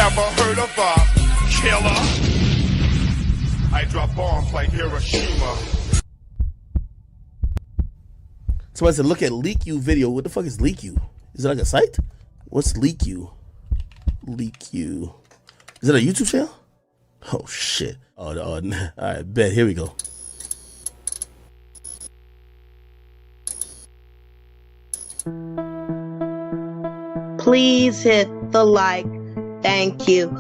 Ever heard of a killer? I drop bombs like Hiroshima. Somebody said, look at LeakYou video. What the fuck is LeakYou? Is it like a site? What's LeakYou? LeakYou. Is it a YouTube channel? Oh, shit. Oh, all right, bet. Here we go. Please hit the like. Thank you.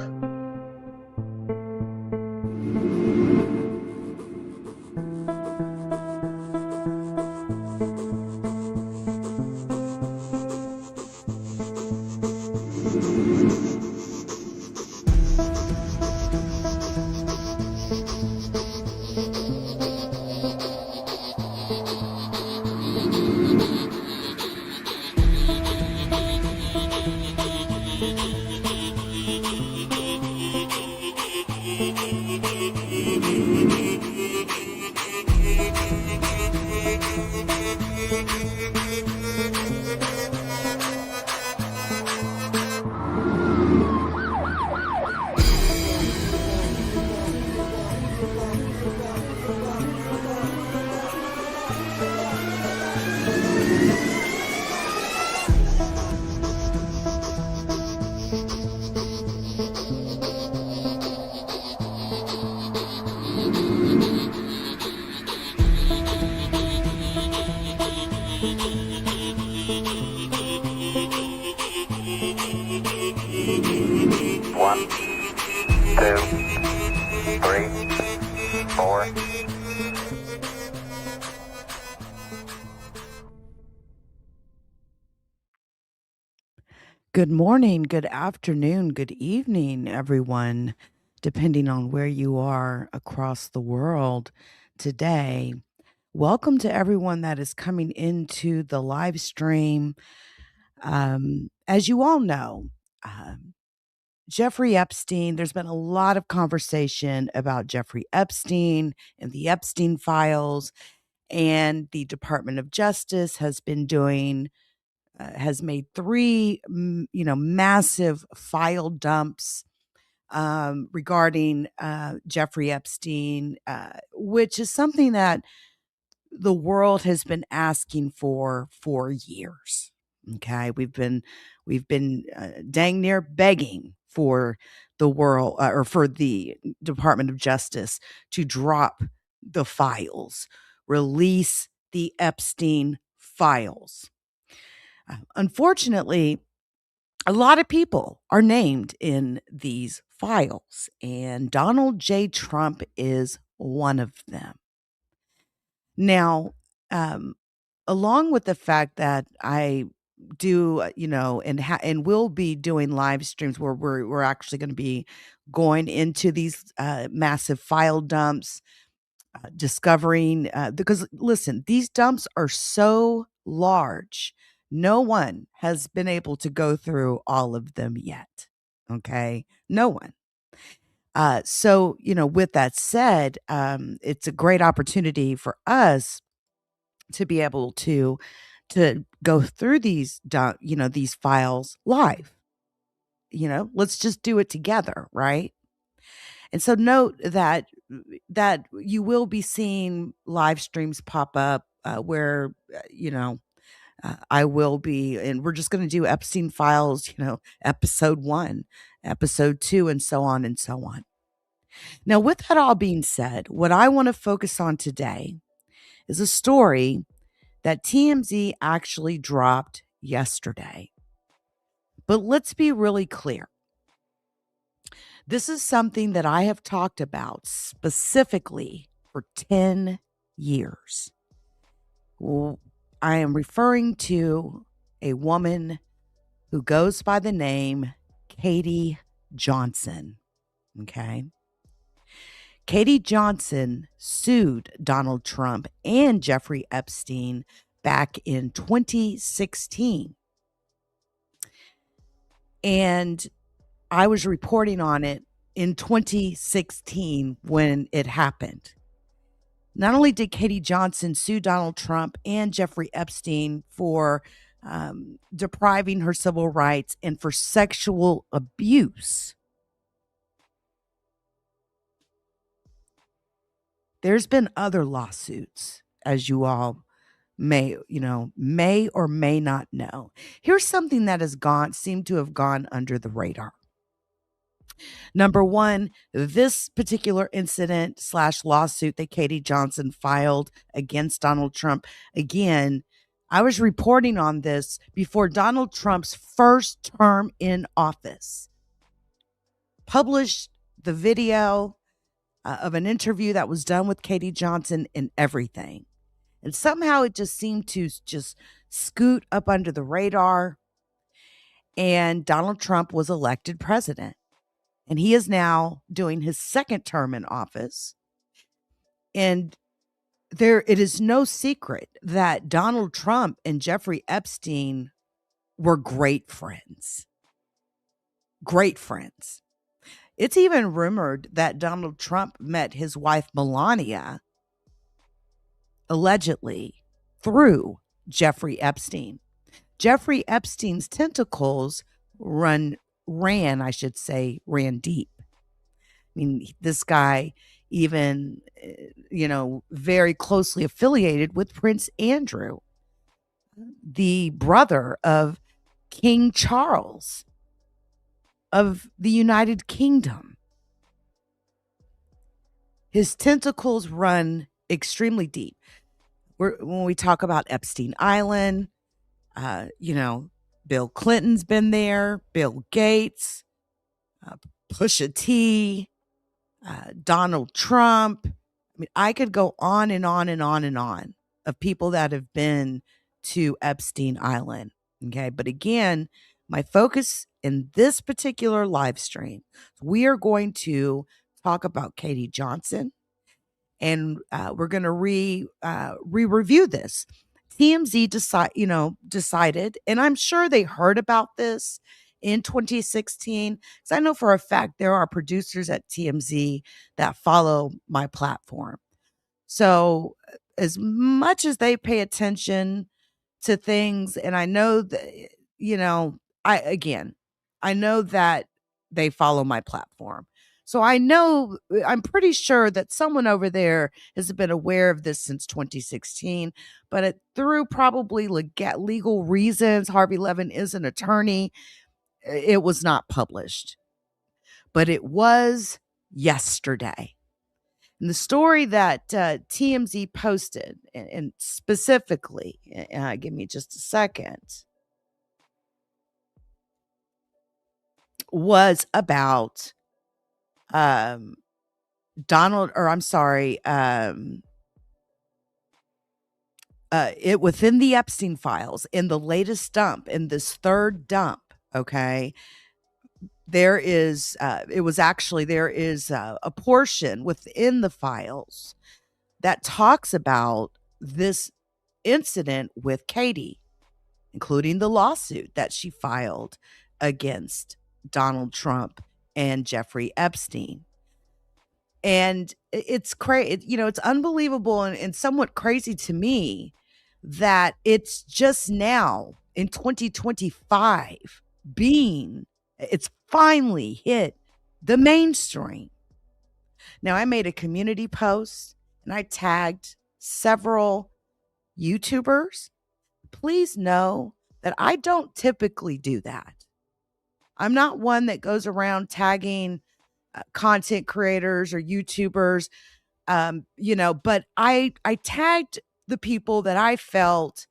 One, two, three, four. Good morning, good afternoon, good evening, everyone, depending on where you are across the world today. Welcome to everyone that is coming into the live stream. As you all know, Jeffrey Epstein, there's been a lot of conversation about Jeffrey Epstein and the Epstein files, and the Department of Justice has been doing has made three, massive file dumps regarding Jeffrey Epstein, which is something that the world has been asking for years. Okay, we've been dang near begging for the world or for the Department of Justice to drop the files, release the Epstein files. Unfortunately, a lot of people are named in these files, and Donald J. Trump is one of them. Now, along with the fact that I do, and will be doing live streams where we're actually going to be going into these massive file dumps, discovering because listen, these dumps are so large. No one has been able to go through all of them yet. Okay. No one. So, with that said, it's a great opportunity for us to be able to go through these, these files live. Let's just do it together, right? And so note that you will be seeing live streams pop up where, I will be, and we're just going to do Epstein files, episode 1, episode 2, and so on and so on. Now, with that all being said, what I want to focus on today is a story that TMZ actually dropped yesterday. But let's be really clear. This is something that I have talked about specifically for 10 years. I am referring to a woman who goes by the name Katie Johnson. Okay. Katie Johnson sued Donald Trump and Jeffrey Epstein back in 2016. And I was reporting on it in 2016 when it happened. Not only did Katie Johnson sue Donald Trump and Jeffrey Epstein for depriving her civil rights and for sexual abuse, There's been other lawsuits, as you all may or may not know. Here's something that seemed to have gone under the radar. Number one, this particular incident / lawsuit that Katie Johnson filed against Donald Trump. Again, I was reporting on this before Donald Trump's first term in office. Published the video of an interview that was done with Katie Johnson and everything. And somehow it just seemed to just scoot up under the radar. And Donald Trump was elected president. And he is now doing his second term in office. And it is no secret that Donald Trump and Jeffrey Epstein were great friends. Great friends. It's even rumored that Donald Trump met his wife Melania, allegedly, through Jeffrey Epstein. Jeffrey Epstein's tentacles ran deep. I mean, this guy even, very closely affiliated with Prince Andrew, the brother of King Charles of the United Kingdom. His tentacles run extremely deep. When we talk about Epstein Island, Bill Clinton's been there, Bill Gates, Pusha T, Donald Trump. I mean, I could go on and on and on and on of people that have been to Epstein Island. Okay. But again, my focus in this particular live stream, we are going to talk about Katie Johnson, and we're going to review this. TMZ decided, and I'm sure they heard about this in 2016, because I know for a fact there are producers at TMZ that follow my platform. So as much as they pay attention to things, and I know that, I know that they follow my platform. So I'm pretty sure that someone over there has been aware of this since 2016, but through probably legal reasons, Harvey Levin is an attorney, it was not published. But it was yesterday. And the story that TMZ posted, and specifically, give me just a second, was about it within the Epstein files, in the latest dump, in this third dump. Okay, there is a portion within the files that talks about this incident with Katie, including the lawsuit that she filed against Donald Trump and Jeffrey Epstein. And it's crazy, it's unbelievable and somewhat crazy to me that it's just now in 2025 it's finally hit the mainstream. Now, I made a community post and I tagged several YouTubers. Please know that I don't typically do that. I'm not one that goes around tagging content creators or YouTubers, but I tagged the people that I felt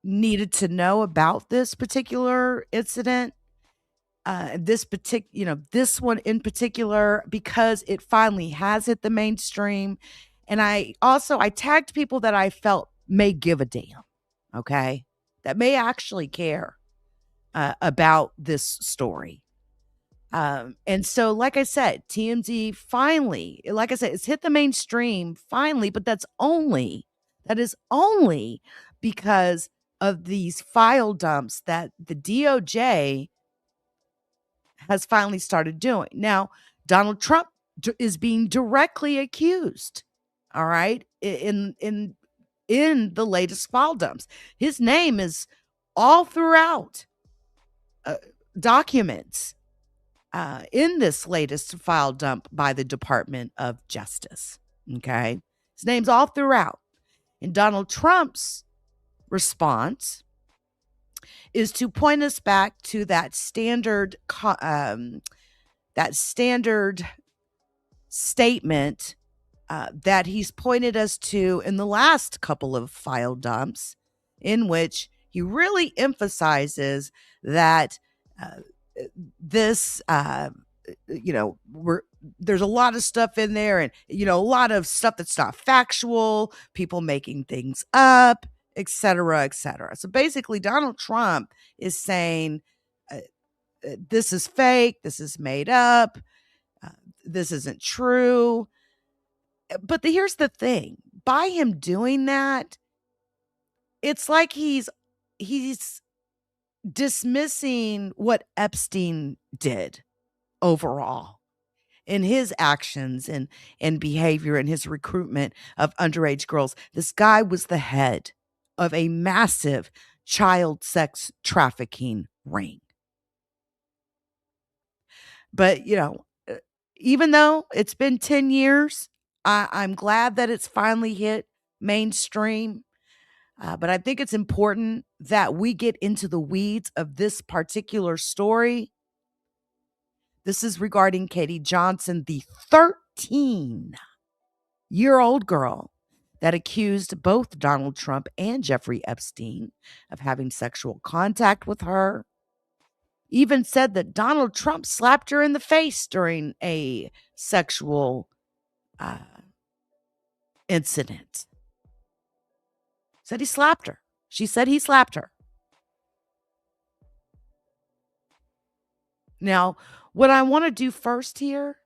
needed to know about this particular incident, this one in particular, because it finally has hit the mainstream. And I tagged people that I felt may give a damn, okay, that may actually care about this story. And so, like I said, TMZ finally, like I said, it's hit the mainstream finally, but that is only because of these file dumps that the DOJ has finally started doing. Now, Donald Trump is being directly accused, all right, in the latest file dumps. His name is all throughout documents in this latest file dump by the Department of Justice. Okay. His name's all throughout. And Donald Trump's response is to point us back to that standard statement that he's pointed us to in the last couple of file dumps, in which he really emphasizes that this, there's a lot of stuff in there, and a lot of stuff that's not factual, people making things up, et cetera, et cetera. So basically, Donald Trump is saying this is fake, this is made up, uh, this isn't true. But here's the thing. By him doing that, it's like he's dismissing what Epstein did overall in his actions and behavior and his recruitment of underage girls. This guy was the head of a massive child sex trafficking ring. But, even though it's been 10 years, I'm glad that it's finally hit mainstream. But I think it's important that we get into the weeds of this particular story. This is regarding Katie Johnson, the 13-year-old girl that accused both Donald Trump and Jeffrey Epstein of having sexual contact with her. Even said that Donald Trump slapped her in the face during a sexual incident. Said he slapped her. She said he slapped her. Now, what I want to do first here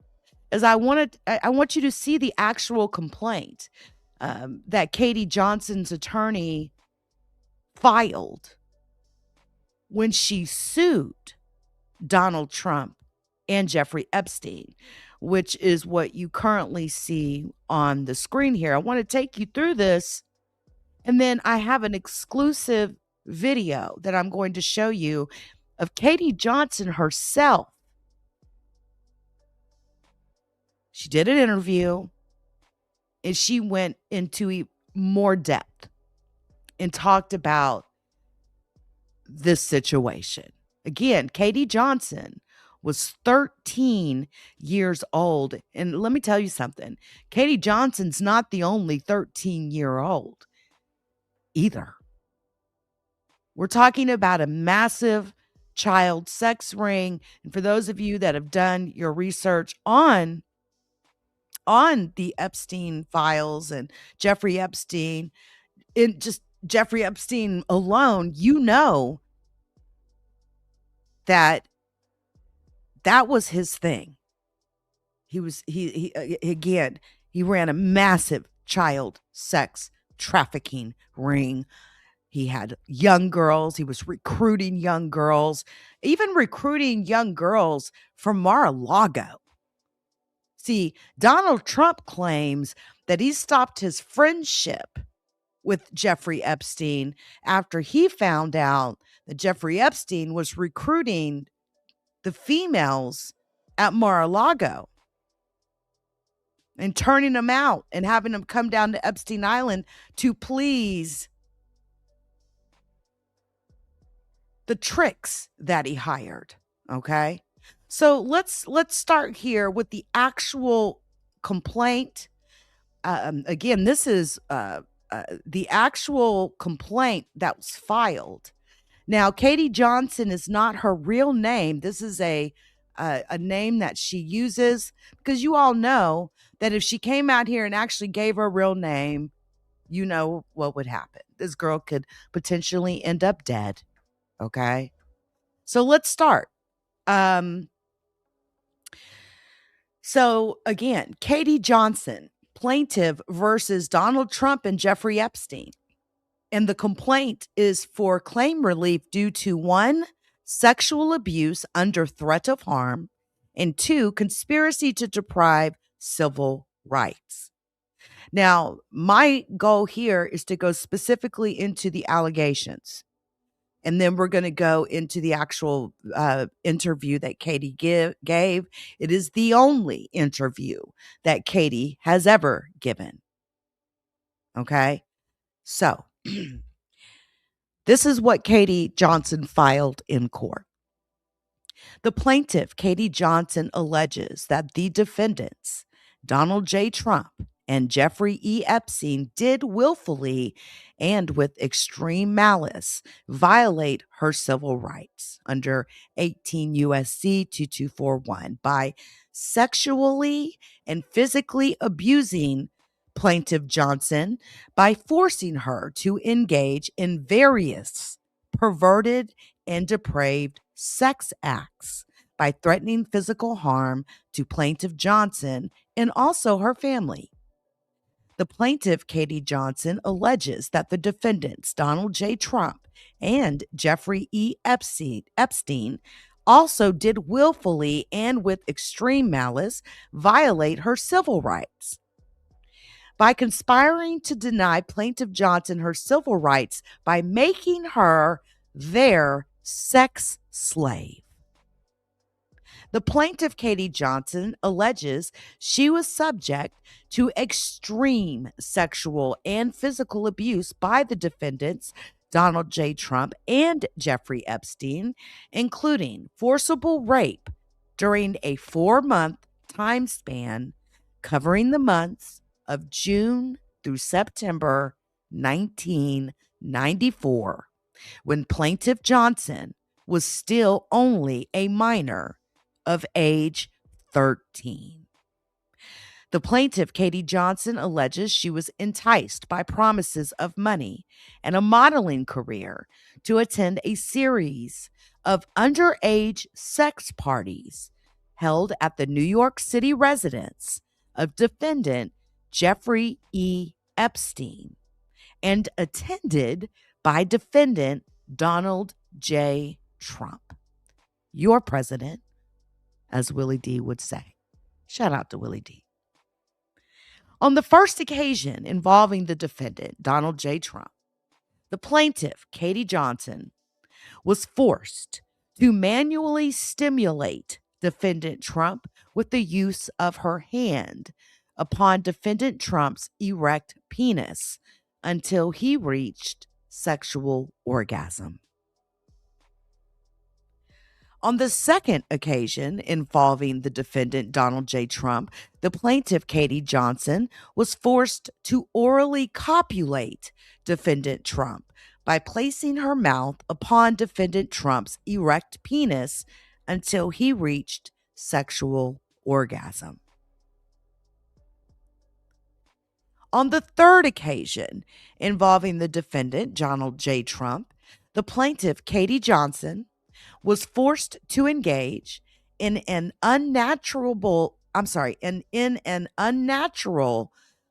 is I want you to see the actual complaint that Katie Johnson's attorney filed when she sued Donald Trump and Jeffrey Epstein, which is what you currently see on the screen here. I want to take you through this, and then I have an exclusive video that I'm going to show you of Katie Johnson herself. She did an interview, and she went into more depth and talked about this situation. Again, Katie Johnson was 13 years old. And let me tell you something. Katie Johnson's not the only 13-year-old either. We're talking about a massive child sex ring. And for those of you that have done your research on the Epstein files and Jeffrey Epstein, in just Jeffrey Epstein alone, that was his thing. He ran a massive child sex trafficking ring. He had young girls. He was recruiting young girls, even recruiting young girls from Mar-a-Lago. See, Donald Trump claims that he stopped his friendship with Jeffrey Epstein after he found out that Jeffrey Epstein was recruiting the females at Mar-a-Lago and turning them out and having them come down to Epstein Island to please the tricks that he hired. Okay. So let's start here with the actual complaint. Again, this is the actual complaint that was filed. Now, Katie Johnson is not her real name. This is a name that she uses because you all know that if she came out here and actually gave her real name, you know what would happen. This girl could potentially end up dead. Okay. So let's start. So again, Katie Johnson, plaintiff versus Donald Trump and Jeffrey Epstein. And the complaint is for claim relief due to 1, sexual abuse under threat of harm, and 2, conspiracy to deprive civil rights. Now, my goal here is to go specifically into the allegations. And then we're going to go into the actual interview that Katie gave. It is the only interview that Katie has ever given. Okay. So this is what Katie Johnson filed in court. The plaintiff, Katie Johnson, alleges that the defendants, Donald J. Trump and Jeffrey E. Epstein, did willfully and with extreme malice violate her civil rights under 18 U.S.C. 2241 by sexually and physically abusing plaintiff Johnson by forcing her to engage in various perverted and depraved sex acts, by threatening physical harm to plaintiff Johnson and also her family. The plaintiff, Katie Johnson, alleges that the defendants, Donald J. Trump and Jeffrey E. Epstein, also did willfully and with extreme malice violate her civil rights by conspiring to deny plaintiff Johnson her civil rights by making her their sex slave. The plaintiff, Katie Johnson, alleges she was subject to extreme sexual and physical abuse by the defendants, Donald J. Trump and Jeffrey Epstein, including forcible rape during a 4-month time span covering the months of June through September 1994, when plaintiff Johnson was still only a minor of age 13. The plaintiff, Katie Johnson, alleges she was enticed by promises of money and a modeling career to attend a series of underage sex parties held at the New York City residence of defendant Jeffrey E. Epstein and attended by defendant Donald J. Trump, your president, as Willie D would say. Shout out to Willie D. On the first occasion involving the defendant, Donald J. Trump, the plaintiff, Katie Johnson, was forced to manually stimulate defendant Trump with the use of her hand upon defendant Trump's erect penis until he reached sexual orgasm. On the second occasion involving the defendant, Donald J. Trump, the plaintiff, Katie Johnson, was forced to orally copulate defendant Trump by placing her mouth upon defendant Trump's erect penis until he reached sexual orgasm. On the third occasion involving the defendant, Donald J. Trump, the plaintiff, Katie Johnson, was forced to engage in an unnatural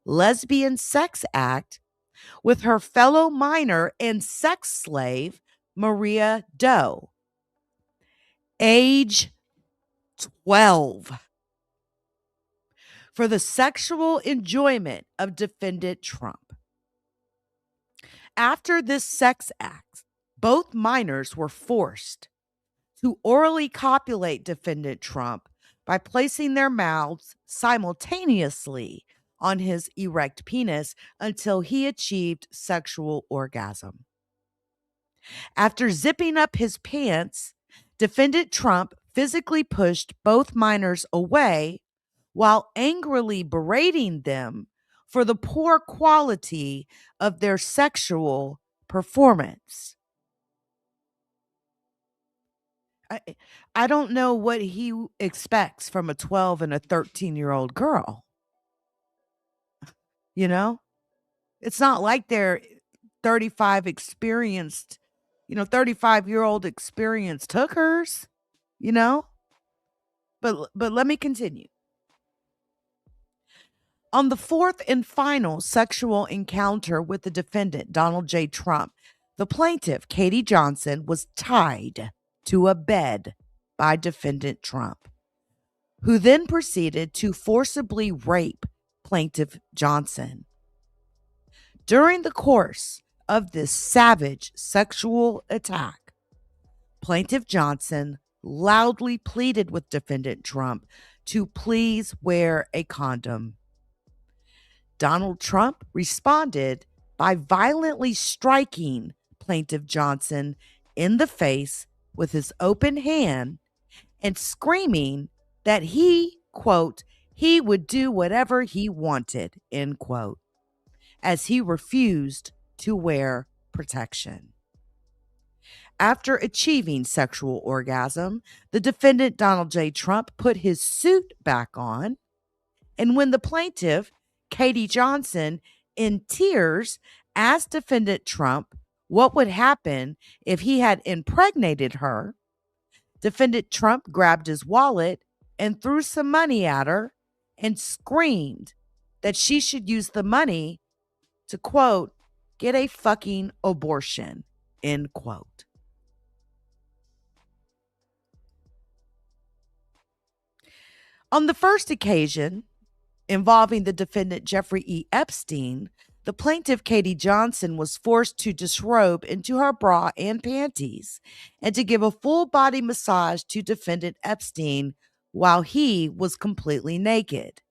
lesbian sex act with her fellow minor and sex slave, Maria Doe, age 12, for the sexual enjoyment of defendant Trump. After this sex act, both minors were forced to orally copulate defendant Trump by placing their mouths simultaneously on his erect penis until he achieved sexual orgasm. After zipping up his pants, defendant Trump physically pushed both minors away while angrily berating them for the poor quality of their sexual performance. I don't know what he expects from a 12 and a 13-year-old girl. You know, it's not like they're 35-year-old experienced hookers, but let me continue. On the fourth and final sexual encounter with the defendant, Donald J. Trump, the plaintiff, Katie Johnson, was tied to a bed by defendant Trump, who then proceeded to forcibly rape plaintiff Johnson. During the course of this savage sexual attack, Plaintiff Johnson loudly pleaded with defendant Trump to please wear a condom. Donald Trump responded by violently striking plaintiff Johnson in the face with his open hand and screaming that he, quote, he would do whatever he wanted, end quote, as he refused to wear protection. After achieving sexual orgasm, the defendant Donald J. Trump put his suit back on, and when the plaintiff, Katie Johnson, in tears, asked defendant Trump what would happen if he had impregnated her, defendant Trump grabbed his wallet and threw some money at her and screamed that she should use the money to, quote, get a fucking abortion, end quote. On the first occasion, involving the defendant Jeffrey E. Epstein, the plaintiff Katie Johnson was forced to disrobe into her bra and panties and to give a full body massage to defendant Epstein while he was completely naked.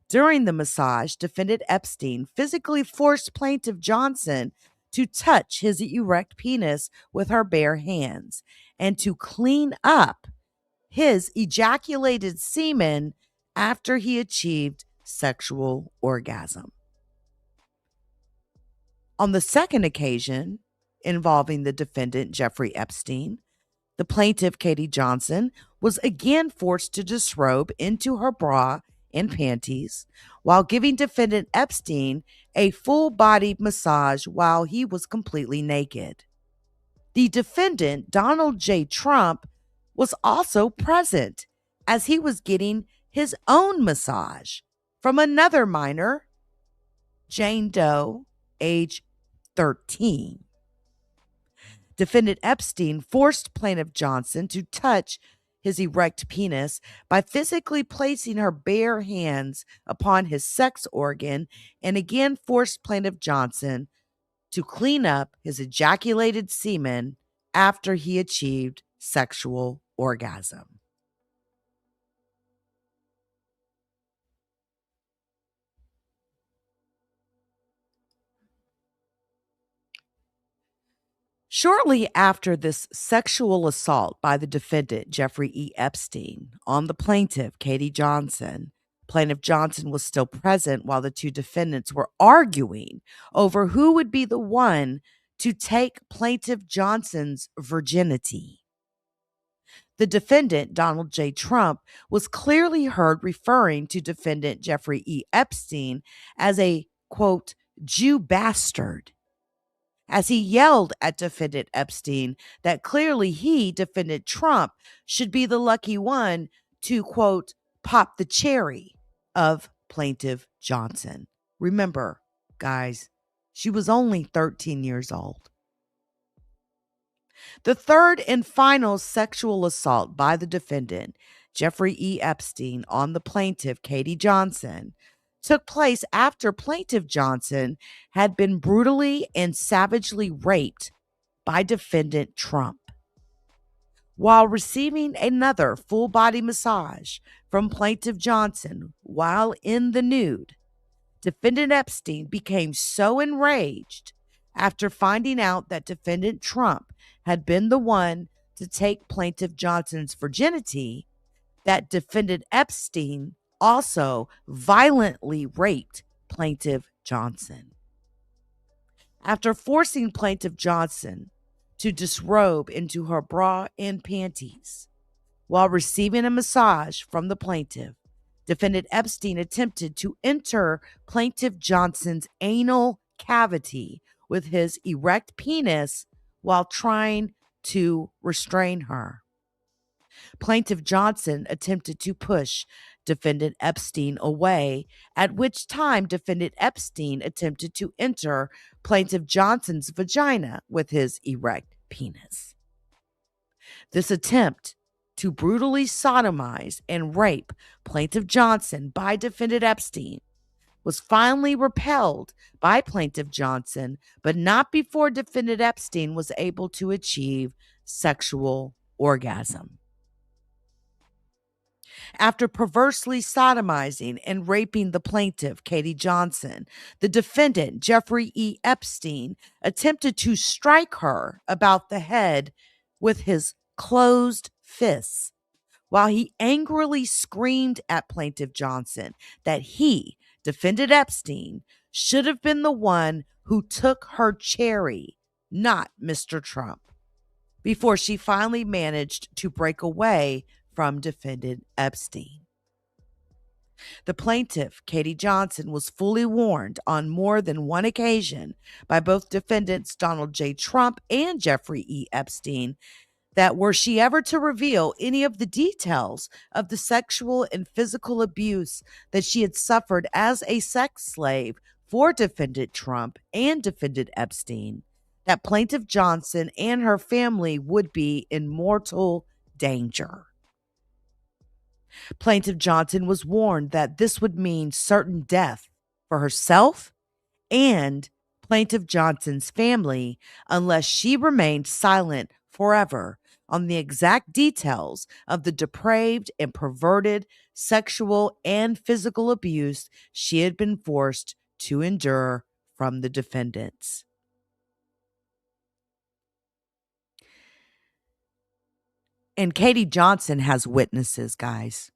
During the massage, defendant Epstein physically forced plaintiff Johnson to touch his erect penis with her bare hands and to clean up his ejaculated semen after he achieved sexual orgasm. On the second occasion, involving the defendant Jeffrey Epstein, the plaintiff Katie Johnson was again forced to disrobe into her bra and panties while giving defendant Epstein a full body massage while he was completely naked. The defendant, Donald J. Trump, was also present as he was getting his own massage from another minor, Jane Doe, age 13. Defendant Epstein forced plaintiff Johnson to touch his erect penis by physically placing her bare hands upon his sex organ and again forced plaintiff Johnson to clean up his ejaculated semen after he achieved sexual orgasm. Shortly after this sexual assault by the defendant, Jeffrey E. Epstein, on the plaintiff, Katie Johnson, plaintiff Johnson was still present while the two defendants were arguing over who would be the one to take plaintiff Johnson's virginity. The defendant, Donald J. Trump, was clearly heard referring to defendant Jeffrey E. Epstein as a, quote, Jew bastard, as he yelled at defendant Epstein that clearly he, defendant Trump, should be the lucky one to, quote, pop the cherry of plaintiff Johnson. Remember, guys, she was only 13 years old. The third and final sexual assault by the defendant, Jeffrey E. Epstein, on the plaintiff, Katie Johnson, took place after plaintiff Johnson had been brutally and savagely raped by defendant Trump. While receiving another full body massage from plaintiff Johnson while in the nude, defendant Epstein became so enraged after finding out that defendant Trump had been the one to take plaintiff Johnson's virginity that defendant Epstein also violently raped plaintiff Johnson. After forcing plaintiff Johnson to disrobe into her bra and panties while receiving a massage from the plaintiff, defendant Epstein attempted to enter plaintiff Johnson's anal cavity with his erect penis while trying to restrain her. Plaintiff Johnson attempted to push defendant Epstein away, at which time defendant Epstein attempted to enter plaintiff Johnson's vagina with his erect penis. This attempt to brutally sodomize and rape plaintiff Johnson by defendant Epstein was finally repelled by Plaintiff Johnson, but not before Defendant Epstein was able to achieve sexual orgasm. After perversely sodomizing and raping the plaintiff, Katie Johnson, the defendant, Jeffrey E. Epstein, attempted to strike her about the head with his closed fists while he angrily screamed at Plaintiff Johnson that he, Defendant Epstein, should have been the one who took her cherry, not Mr. Trump, before she finally managed to break away from Defendant Epstein. The plaintiff, Katie Johnson, was fully warned on more than one occasion by both defendants Donald J. Trump and Jeffrey E. Epstein that were she ever to reveal any of the details of the sexual and physical abuse that she had suffered as a sex slave for Defendant Trump and Defendant Epstein, that Plaintiff Johnson and her family would be in mortal danger. Plaintiff Johnson was warned that this would mean certain death for herself and Plaintiff Johnson's family unless she remained silent forever on the exact details of the depraved and perverted sexual and physical abuse she had been forced to endure from the defendants. And Katie Johnson has witnesses, guys.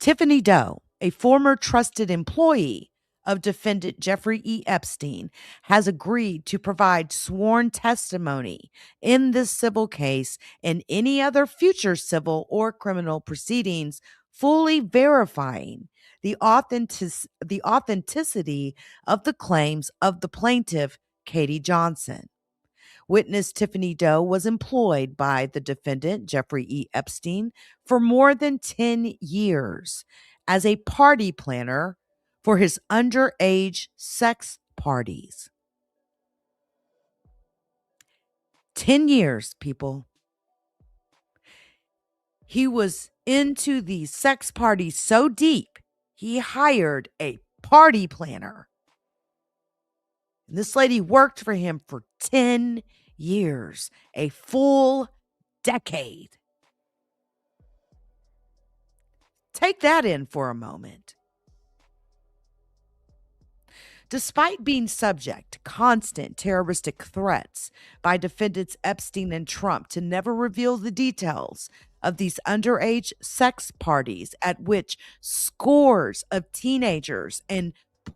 Tiffany Doe, a former trusted employee of defendant Jeffrey E. Epstein, has agreed to provide sworn testimony in this civil case and any other future civil or criminal proceedings, fully verifying the authenticity of the claims of the plaintiff, Katie Johnson. Witness Tiffany Doe was employed by the defendant, Jeffrey E. Epstein, for more than 10 years as a party planner for his underage sex parties. 10 years, people. He was into these sex parties so deep, he hired a party planner. And this lady worked for him for 10 years, a full decade. Take that in for a moment. Despite being subject to constant terroristic threats by defendants Epstein and Trump to never reveal the details of these underage sex parties at which scores of teenagers and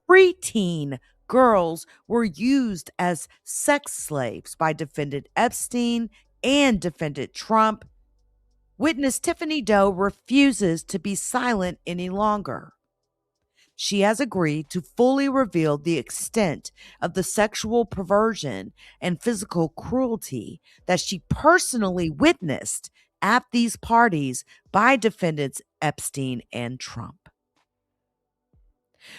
preteen girls were used as sex slaves by defendant Epstein and defendant Trump, witness Tiffany Doe refuses to be silent any longer. She has agreed to fully reveal the extent of the sexual perversion and physical cruelty that she personally witnessed at these parties by defendants Epstein and Trump.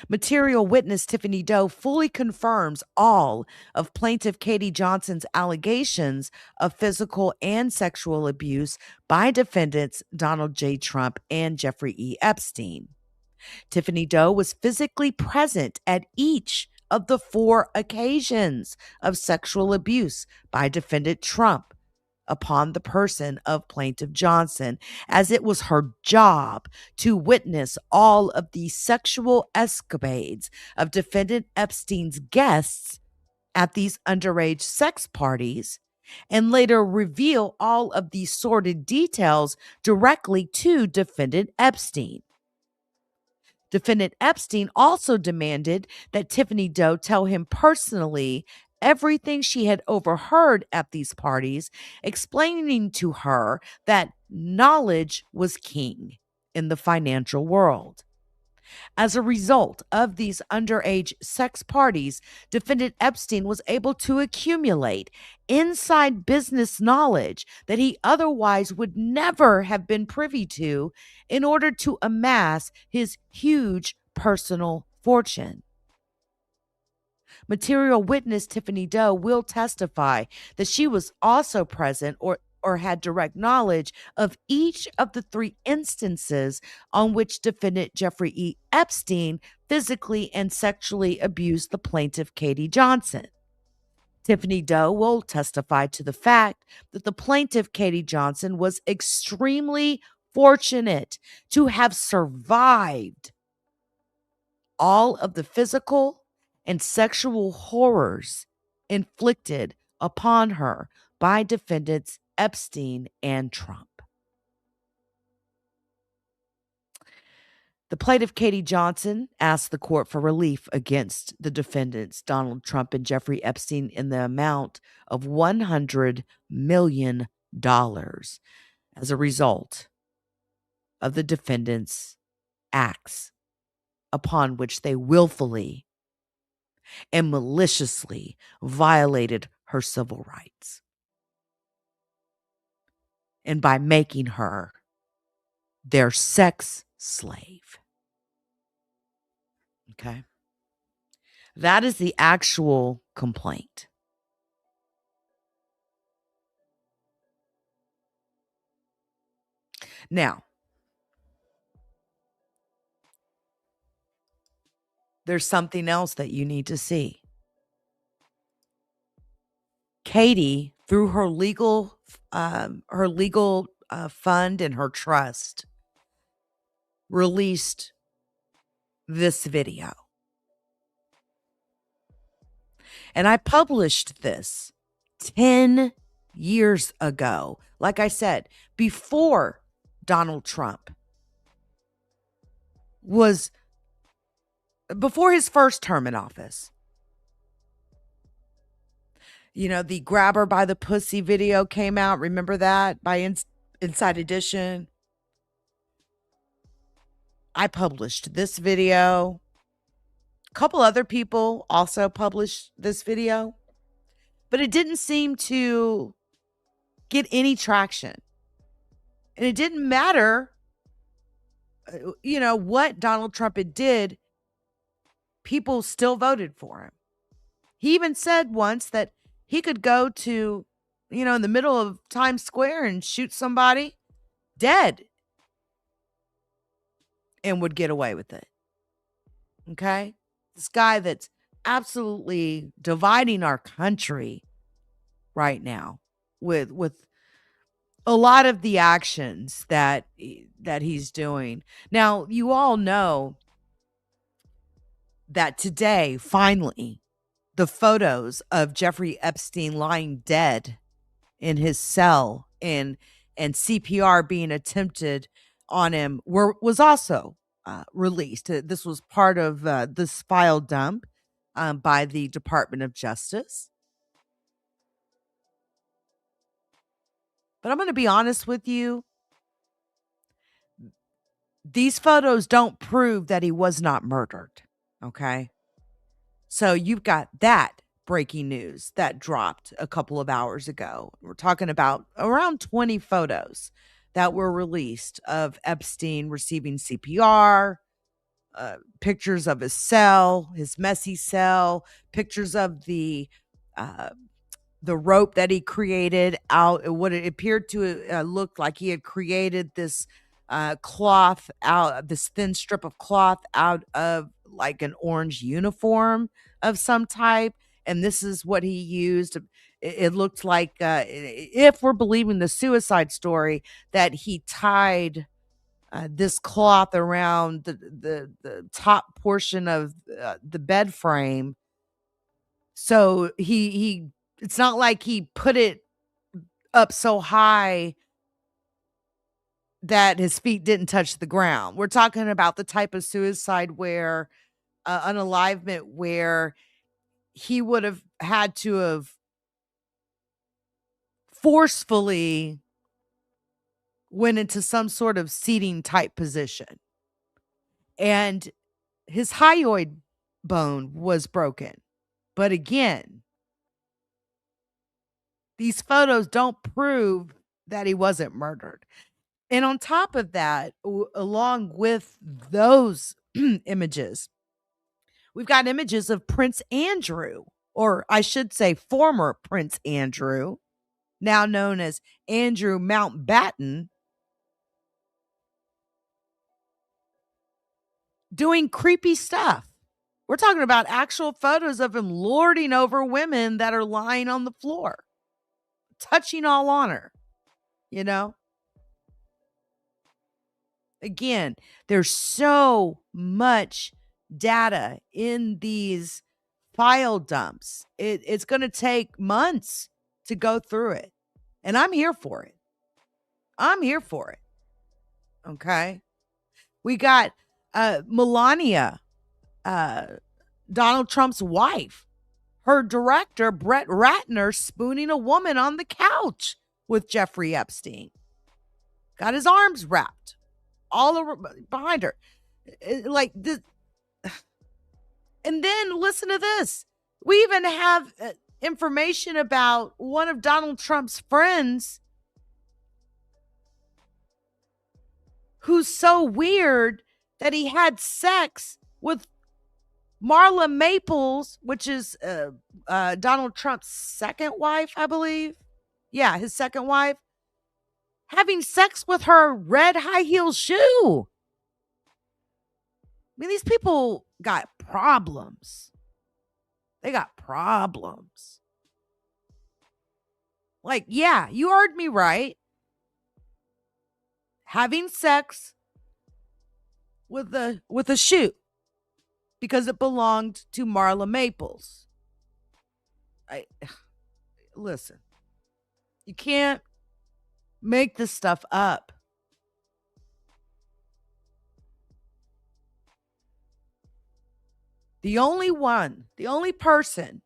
Material witness Tiffany Doe fully confirms all of plaintiff Katie Johnson's allegations of physical and sexual abuse by defendants Donald J. Trump and Jeffrey E. Epstein. Tiffany Doe was physically present at each of the 4 occasions of sexual abuse by defendant Trump upon the person of plaintiff Johnson, as it was her job to witness all of the sexual escapades of defendant Epstein's guests at these underage sex parties, and later reveal all of these sordid details directly to defendant Epstein. Defendant Epstein also demanded that Tiffany Doe tell him personally everything she had overheard at these parties, explaining to her that knowledge was king in the financial world. As a result of these underage sex parties, defendant Epstein was able to accumulate inside business knowledge that he otherwise would never have been privy to in order to amass his huge personal fortune. Material witness Tiffany Doe will testify that she was also present, or or had direct knowledge of each of the 3 instances on which defendant Jeffrey E. Epstein physically and sexually abused the plaintiff Katie Johnson. Tiffany Doe will testify to the fact that the plaintiff Katie Johnson was extremely fortunate to have survived all of the physical and sexual horrors inflicted upon her by defendants Epstein and Trump. The plaintiff Katie Johnson asked the court for relief against the defendants Donald Trump and Jeffrey Epstein in the amount of $100 million as a result of the defendants' acts upon which they willfully and maliciously violated her civil rights. And by making her their sex slave. Okay. That is the actual complaint. Now, there's something else that you need to see. Katie, through her legal fund and her trust, released this video. And I published this 10 years ago. Like I said, before Donald Trump before his first term in office. You know, the grab her by the pussy video came out. Remember that by Inside Edition? I published this video. A couple other people also published this video, but it didn't seem to get any traction. And it didn't matter, what Donald Trump did. People still voted for him. He even said once that he could go to, in the middle of Times Square and shoot somebody dead and would get away with it. Okay? This guy that's absolutely dividing our country right now with a lot of the actions that he's doing. Now, you all know that today, finally, the photos of Jeffrey Epstein lying dead in his cell and CPR being attempted on him was also released. This was part of this file dump by the Department of Justice. But I'm going to be honest with you. These photos don't prove that he was not murdered. Okay. So you've got that breaking news that dropped a couple of hours ago. We're talking about around 20 photos that were released of Epstein receiving CPR, pictures of his cell, his messy cell, pictures of the rope that he created out, what it appeared to look like he had created this cloth out, this thin strip of cloth out of like an orange uniform of some type. And this is what he used. It looked like, if we're believing the suicide story, that he tied this cloth around the top portion of the bed frame. So it's not like he put it up so high that his feet didn't touch the ground. We're talking about the type of suicide where unalivement where he would have had to have forcefully went into some sort of seating type position. And his hyoid bone was broken. But again, these photos don't prove that he wasn't murdered. And on top of that, along with those images, we've got images of Prince Andrew, or I should say former Prince Andrew, now known as Andrew Mountbatten, doing creepy stuff. We're talking about actual photos of him lording over women that are lying on the floor, touching all on her, you know? Again, there's so much data in these file dumps. It's going to take months to go through it. And I'm here for it. I'm here for it. Okay. We got Melania, Donald Trump's wife, her director, Brett Ratner, spooning a woman on the couch with Jeffrey Epstein. Got his arms wrapped all over behind her. Like this. And then listen to this. We even have information about one of Donald Trump's friends who's so weird that he had sex with Marla Maples, which is Donald Trump's second wife, I believe. Yeah, his second wife. Having sex with her red high heel shoe. I mean, these people got problems. They got problems. Like, yeah, you heard me right. Having sex with a shoe because it belonged to Marla Maples. Listen. You can't make this stuff up. The only person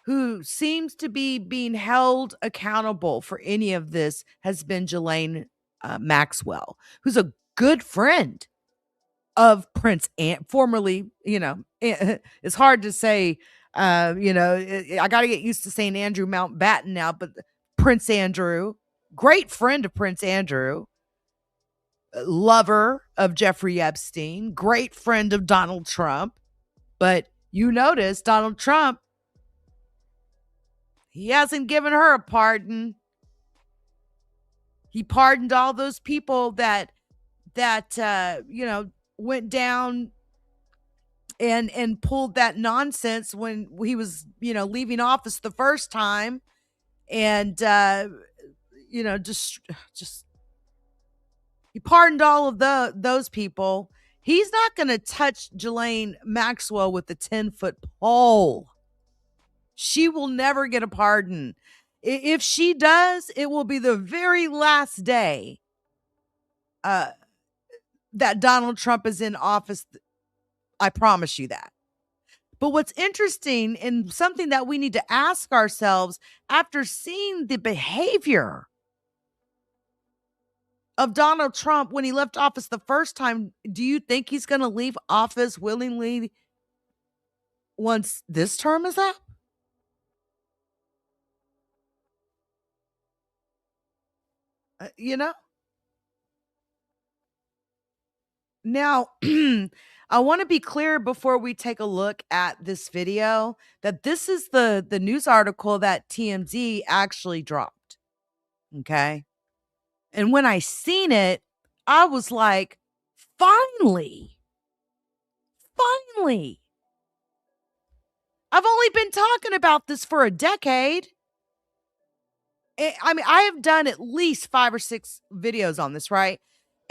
who seems to be being held accountable for any of this has been Ghislaine Maxwell, who's a good friend of Prince formerly, it's hard to say, I got to get used to saying Andrew Mountbatten now, but Prince Andrew, great friend of Prince Andrew, lover of Jeffrey Epstein, great friend of Donald Trump. But you notice Donald Trump, he hasn't given her a pardon. He pardoned all those people that went down and pulled that nonsense when he was, leaving office the first time. And, just he pardoned all of those people. He's not going to touch Ghislaine Maxwell with a 10-foot pole. She will never get a pardon. If she does, it will be the very last day that Donald Trump is in office. I promise you that. But what's interesting and something that we need to ask ourselves after seeing the behavior of Donald Trump when he left office the first time, do you think he's going to leave office willingly once this term is up? Now, I want to be clear before we take a look at this video that this is the news article that TMZ actually dropped. Okay. And when I seen it, I was like, finally. I've only been talking about this for a decade. I mean, I have done at least 5 or 6 videos on this, right?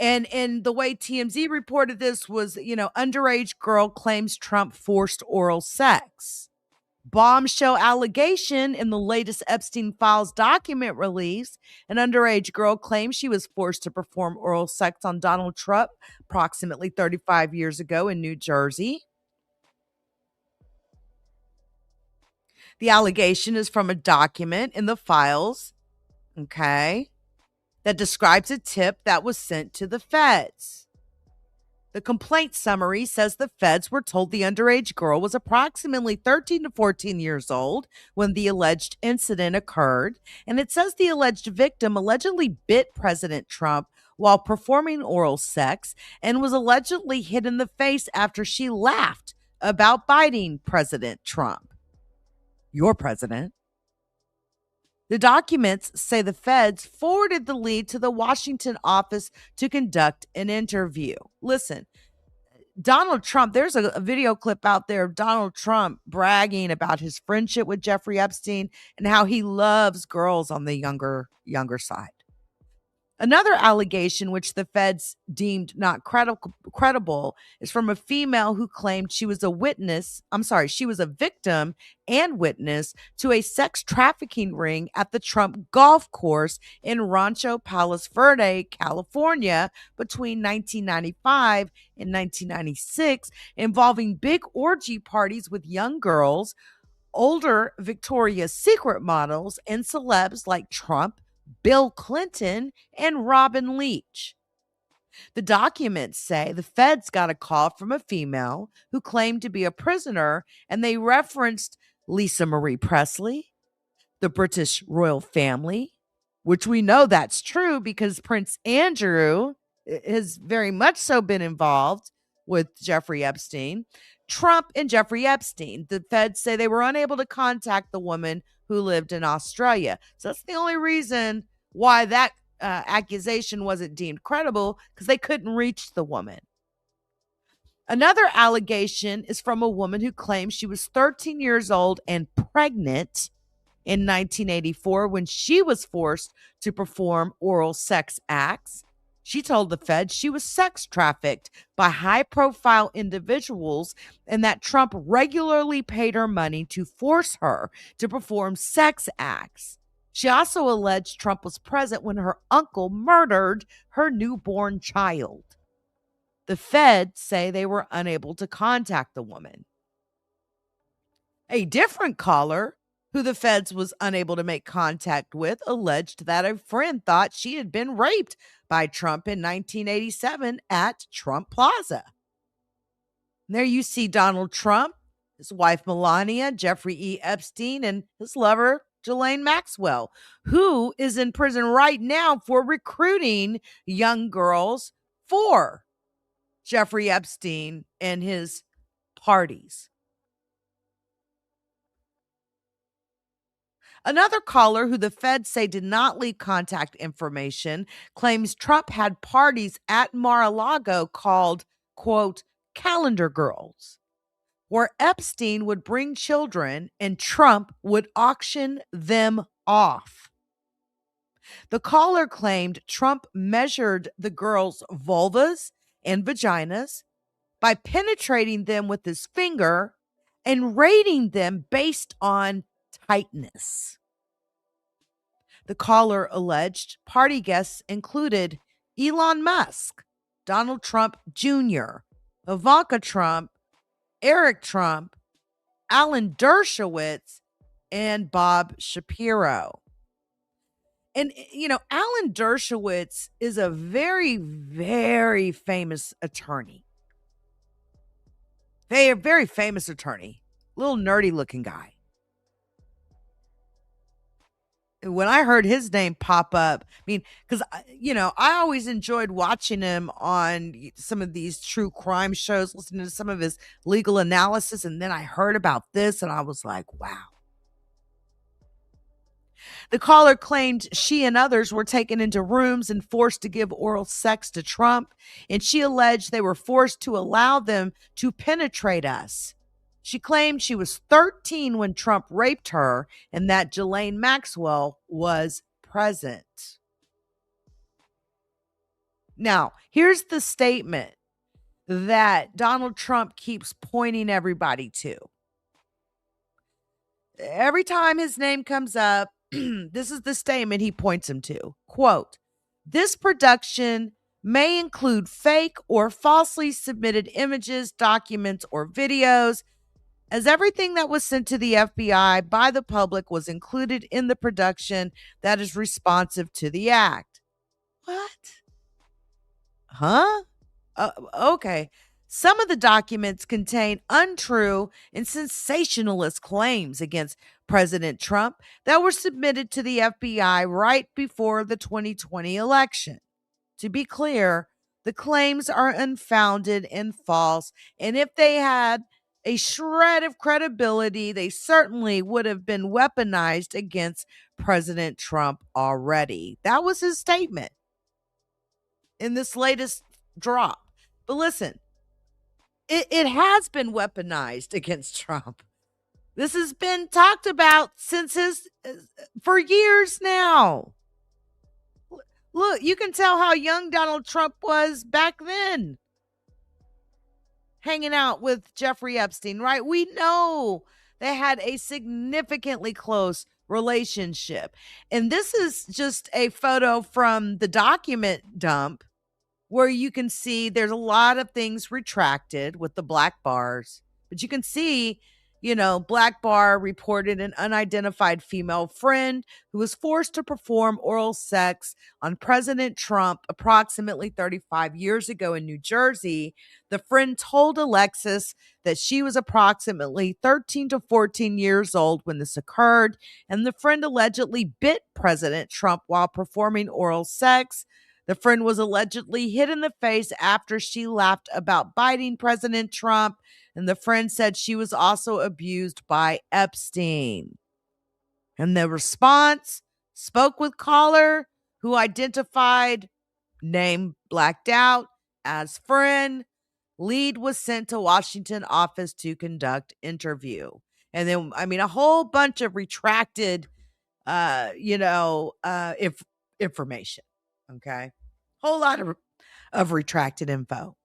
And the way TMZ reported this was, underage girl claims Trump forced oral sex. Bombshell allegation in the latest Epstein Files document release. An underage girl claims she was forced to perform oral sex on Donald Trump approximately 35 years ago in New Jersey. The allegation is from a document in the files, okay, that describes a tip that was sent to the feds. The complaint summary says the feds were told the underage girl was approximately 13 to 14 years old when the alleged incident occurred, and it says the alleged victim allegedly bit President Trump while performing oral sex and was allegedly hit in the face after she laughed about biting President Trump. Your president. The documents say the feds forwarded the lead to the Washington office to conduct an interview. Listen, Donald Trump, there's a video clip out there of Donald Trump bragging about his friendship with Jeffrey Epstein and how he loves girls on the younger side. Another allegation, which the feds deemed not credible, is from a female who claimed she was a witness. I'm sorry, she was a victim and witness to a sex trafficking ring at the Trump golf course in Rancho Palos Verde, California, between 1995 and 1996, involving big orgy parties with young girls, older Victoria's Secret models, and celebs like Trump, Bill Clinton, and Robin Leach. The documents say the feds got a call from a female who claimed to be a prisoner, and they referenced Lisa Marie Presley, the British royal family, which we know that's true because Prince Andrew has very much so been involved with Jeffrey Epstein. Trump and Jeffrey Epstein. The feds say they were unable to contact the woman who lived in Australia. So that's the only reason why that accusation wasn't deemed credible, because they couldn't reach the woman. Another allegation is from a woman who claims she was 13 years old and pregnant in 1984 when she was forced to perform oral sex acts. She told the feds she was sex trafficked by high-profile individuals and that Trump regularly paid her money to force her to perform sex acts. She also alleged Trump was present when her uncle murdered her newborn child. The feds say they were unable to contact the woman. A different caller, who the feds was unable to make contact with, alleged that a friend thought she had been raped by Trump in 1987 at Trump Plaza. And there you see Donald Trump, his wife Melania, Jeffrey E. Epstein, and his lover Ghislaine Maxwell, who is in prison right now for recruiting young girls for Jeffrey Epstein and his parties. Another caller, who the feds say did not leak contact information, claims Trump had parties at Mar-a-Lago called, quote, calendar girls, where Epstein would bring children and Trump would auction them off. The caller claimed Trump measured the girls' vulvas and vaginas by penetrating them with his finger and rating them based on tightness. The caller alleged party guests included Elon Musk, Donald Trump Jr., Ivanka Trump, Eric Trump, Alan Dershowitz, and Bob Shapiro. And, Alan Dershowitz is a very, very famous attorney. Very famous attorney. Little nerdy looking guy. When I heard his name pop up, because, I always enjoyed watching him on some of these true crime shows, listening to some of his legal analysis. And then I heard about this and I was like, wow. The caller claimed she and others were taken into rooms and forced to give oral sex to Trump. And she alleged they were forced to allow them to penetrate us. She claimed she was 13 when Trump raped her and that Ghislaine Maxwell was present. Now, here's the statement that Donald Trump keeps pointing everybody to. Every time his name comes up, this is the statement he points him to. Quote, this production may include fake or falsely submitted images, documents, or videos, as everything that was sent to the FBI by the public was included in the production that is responsive to the act. What? Huh? Okay. Some of the documents contain untrue and sensationalist claims against President Trump that were submitted to the FBI right before the 2020 election. To be clear, the claims are unfounded and false, and if they had a shred of credibility. They certainly would have been weaponized against President Trump already. That was his statement in this latest drop. But listen, it has been weaponized against Trump. This has been talked about for years now. Look, you can tell how young Donald Trump was back then, hanging out with Jeffrey Epstein, right? We know they had a significantly close relationship. And this is just a photo from the document dump where you can see there's a lot of things retracted with the black bars, but you can see, black bar reported an unidentified female friend who was forced to perform oral sex on President Trump approximately 35 years ago in New Jersey. The friend told Alexis that she was approximately 13 to 14 years old when this occurred, and the friend allegedly bit President Trump while performing oral sex. The friend was allegedly hit in the face after she laughed about biting President Trump, and the friend said she was also abused by Epstein. And the response spoke with caller who identified, name blacked out, as friend. Lead was sent to Washington office to conduct interview. And then, a whole bunch of retracted, information. Okay. Whole lot of retracted info.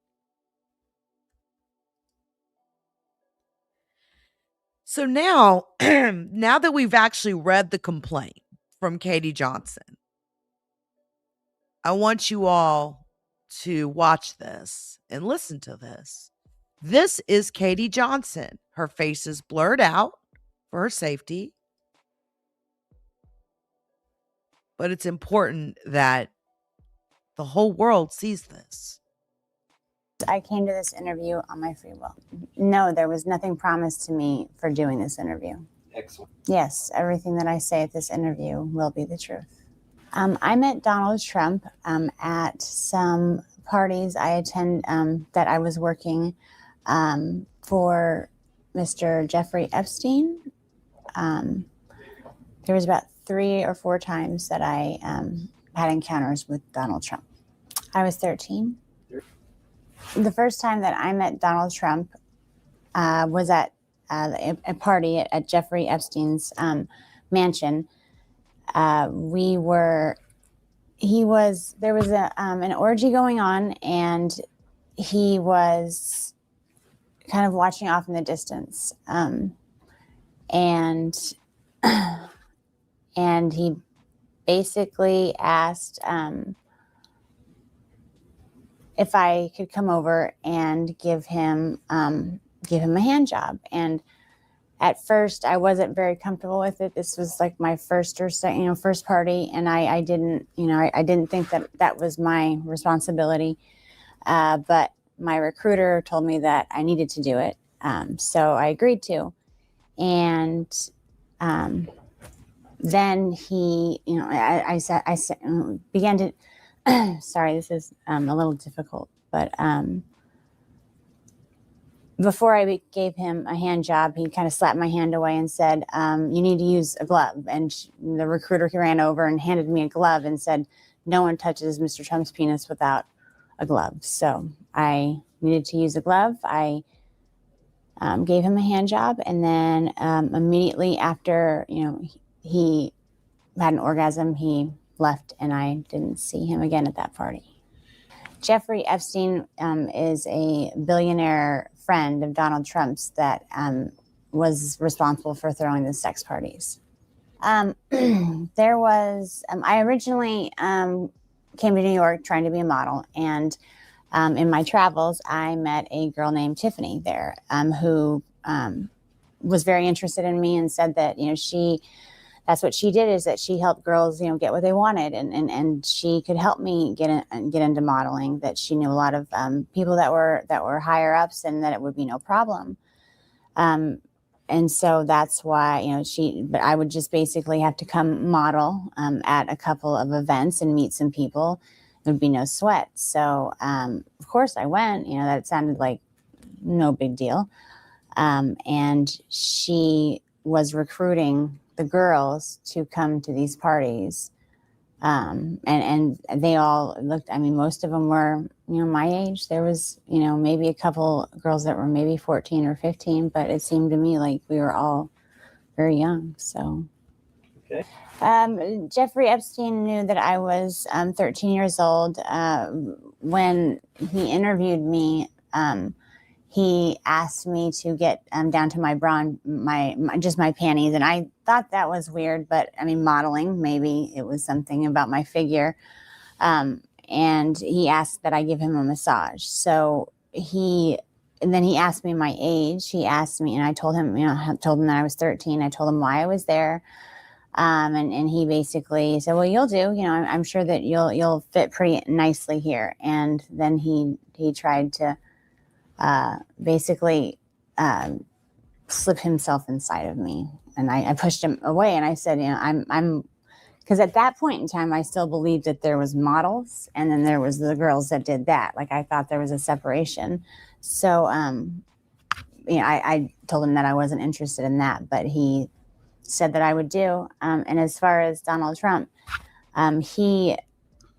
So now, now that we've actually read the complaint from Katie Johnson, I want you all to watch this and listen to this. This is Katie Johnson. Her face is blurred out for her safety. But it's important that the whole world sees this. I came to this interview on my free will. No, there was nothing promised to me for doing this interview. Excellent. Yes, everything that I say at this interview will be the truth. I met Donald Trump at some parties I attend that I was working for Mr. Jeffrey Epstein. There was about 3 or 4 times that I had encounters with Donald Trump. I was 13. The first time that I met Donald Trump was at a party at Jeffrey Epstein's mansion. There was an orgy going on, and he was kind of watching off in the distance. And he basically asked if I could come over and give him a hand job. And at first I wasn't very comfortable with it. This was like my first party. And I didn't think that was my responsibility. But my recruiter told me that I needed to do it. So I agreed to. And then he, I began to, sorry, this is a little difficult, but before I gave him a hand job, he kind of slapped my hand away and said, you need to use a glove. And the recruiter ran over and handed me a glove and said, no one touches Mr. Trump's penis without a glove. So I needed to use a glove. I gave him a hand job. And then immediately after, he had an orgasm, he left, and I didn't see him again at that party. Jeffrey Epstein is a billionaire friend of Donald Trump's that was responsible for throwing the sex parties. I originally came to New York trying to be a model, and in my travels, I met a girl named Tiffany there who was very interested in me and said that, that's what she did, is that she helped girls, get what they wanted. And she could help me get into modeling, that she knew a lot of people that were higher ups, and that it would be no problem. And so that's why, but I would just basically have to come model at a couple of events and meet some people. There would be no sweat. So, of course I went, that sounded like no big deal. And she was recruiting the girls to come to these parties. And they all looked, I mean, most of them were, my age. There was, maybe a couple girls that were maybe 14 or 15, but it seemed to me like we were all very young. So, Okay. Jeffrey Epstein knew that I was 13 years old. When he interviewed me, he asked me to get down to my bra, just my panties, and I thought that was weird. But I mean, modeling, maybe it was something about my figure. And he asked that I give him a massage. So and then he asked me my age. He asked me, and I told him, told him that I was 13. I told him why I was there. And he basically said, well, you'll do, I'm sure that you'll fit pretty nicely here. And then he tried to basically slip himself inside of me. And I pushed him away, and I said, I'm because at that point in time, I still believed that there was models, and then there was the girls that did that. Like, I thought there was a separation. So, I told him that I wasn't interested in that, but he said that I would do. And as far as Donald Trump, he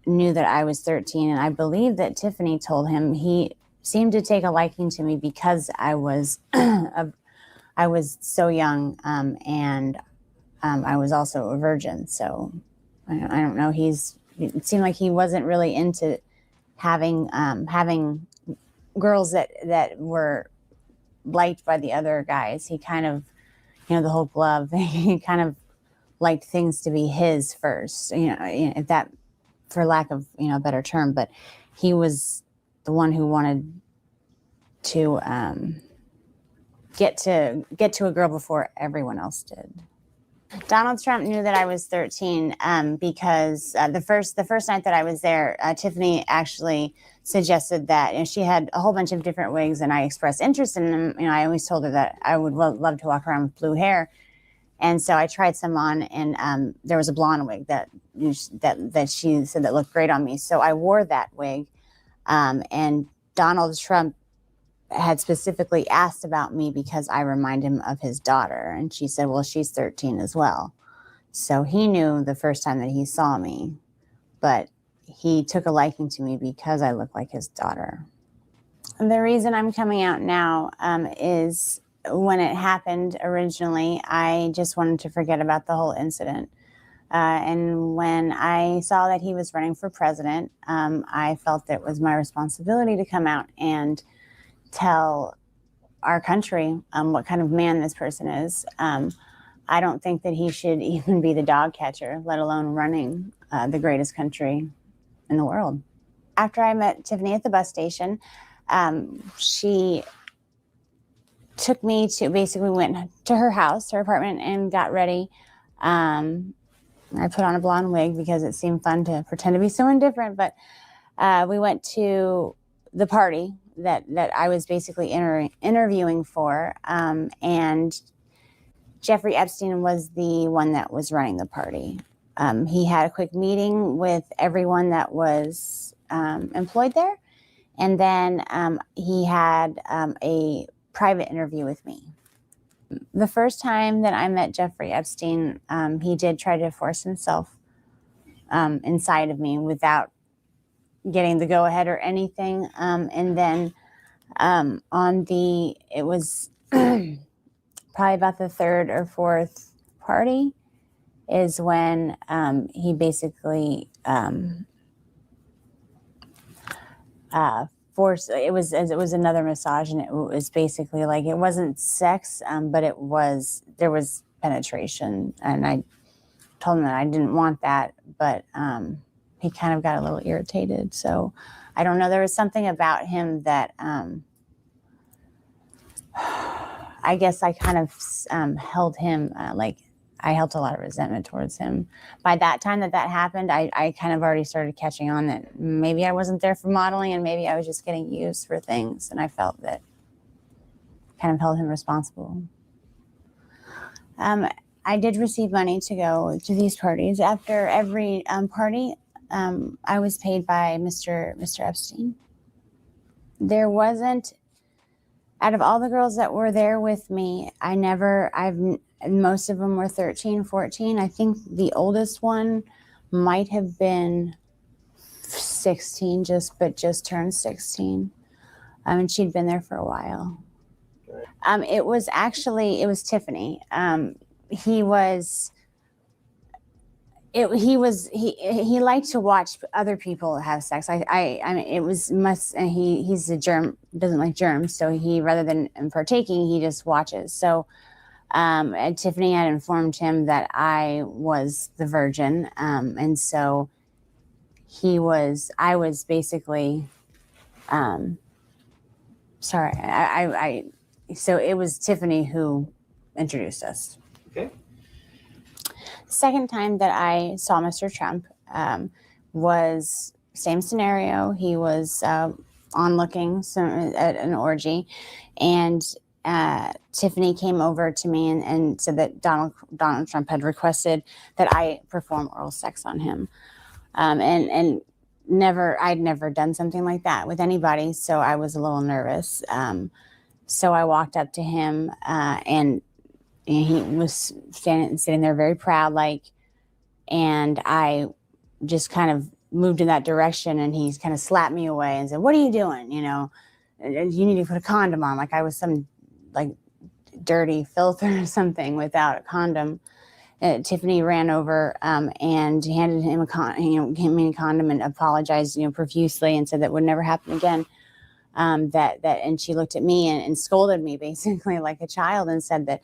knew that I was 13, and I believe that Tiffany told him he seemed to take a liking to me because I was I was so young, and I was also a virgin. So I don't know. It seemed like he wasn't really into having girls that were liked by the other guys. He kind of, the whole glove, he kind of liked things to be his first, if that, for lack of, a better term, but he was the one who wanted to get to a girl before everyone else did. Donald Trump knew that I was 13 because the first night that I was there, Tiffany actually suggested that, she had a whole bunch of different wigs, and I expressed interest in them. I always told her that I would love to walk around with blue hair, and so I tried some on, and there was a blonde wig that she said that looked great on me, so I wore that wig, and Donald Trump had specifically asked about me because I remind him of his daughter. And she said, well, she's 13 as well. So he knew the first time that he saw me, but he took a liking to me because I look like his daughter. And the reason I'm coming out now is when it happened originally, I just wanted to forget about the whole incident. And when I saw that he was running for president, I felt that it was my responsibility to come out and tell our country what kind of man this person is. I don't think that he should even be the dog catcher, let alone running the greatest country in the world. After I met Tiffany at the bus station, she took me to, basically went to her house, her apartment, and got ready. I put on a blonde wig because it seemed fun to pretend to be someone different, but we went to the party that I was basically interviewing for, and Jeffrey Epstein was the one that was running the party. He had a quick meeting with everyone that was employed there, and then he had a private interview with me. The first time that I met Jeffrey Epstein, he did try to force himself inside of me without getting the go-ahead or anything. And then it was probably about the third or fourth party is when he basically forced, it was another massage, and it was basically like, it wasn't sex, but there was penetration, and I told him that I didn't want that, but he kind of got a little irritated. So I don't know. There was something about him that I guess I kind of held him, I held a lot of resentment towards him. By that time that happened, I kind of already started catching on that maybe I wasn't there for modeling, and maybe I was just getting used for things. And I felt that kind of held him responsible. I did receive money to go to these parties. After every party, I was paid by Mr. Epstein. There wasn't Out of all the girls that were there with me, most of them were 13, 14. I think the oldest one might have been 16, just turned 16. And she'd been there for a while. It was Tiffany. He liked to watch other people have sex. I mean, he's a germ, doesn't like germs. So he, rather than partaking, he just watches. So, and Tiffany had informed him that I was the virgin. And so I was basically, sorry, so it was Tiffany who introduced us. Okay. Second time that I saw Mr. Trump was same scenario. He was onlooking at an orgy, and Tiffany came over to me and said that Donald Trump had requested that I perform oral sex on him, and I'd never done something like that with anybody, so I was a little nervous. So I walked up to him, and he was sitting there very proud, and I just kind of moved in that direction, and he kind of slapped me away and said, "What are you doing? You need to put a condom on," like I was some dirty filth or something without a condom. Tiffany ran over and handed him a condom and apologized, profusely, and said that would never happen again. And she looked at me and scolded me basically like a child and said that,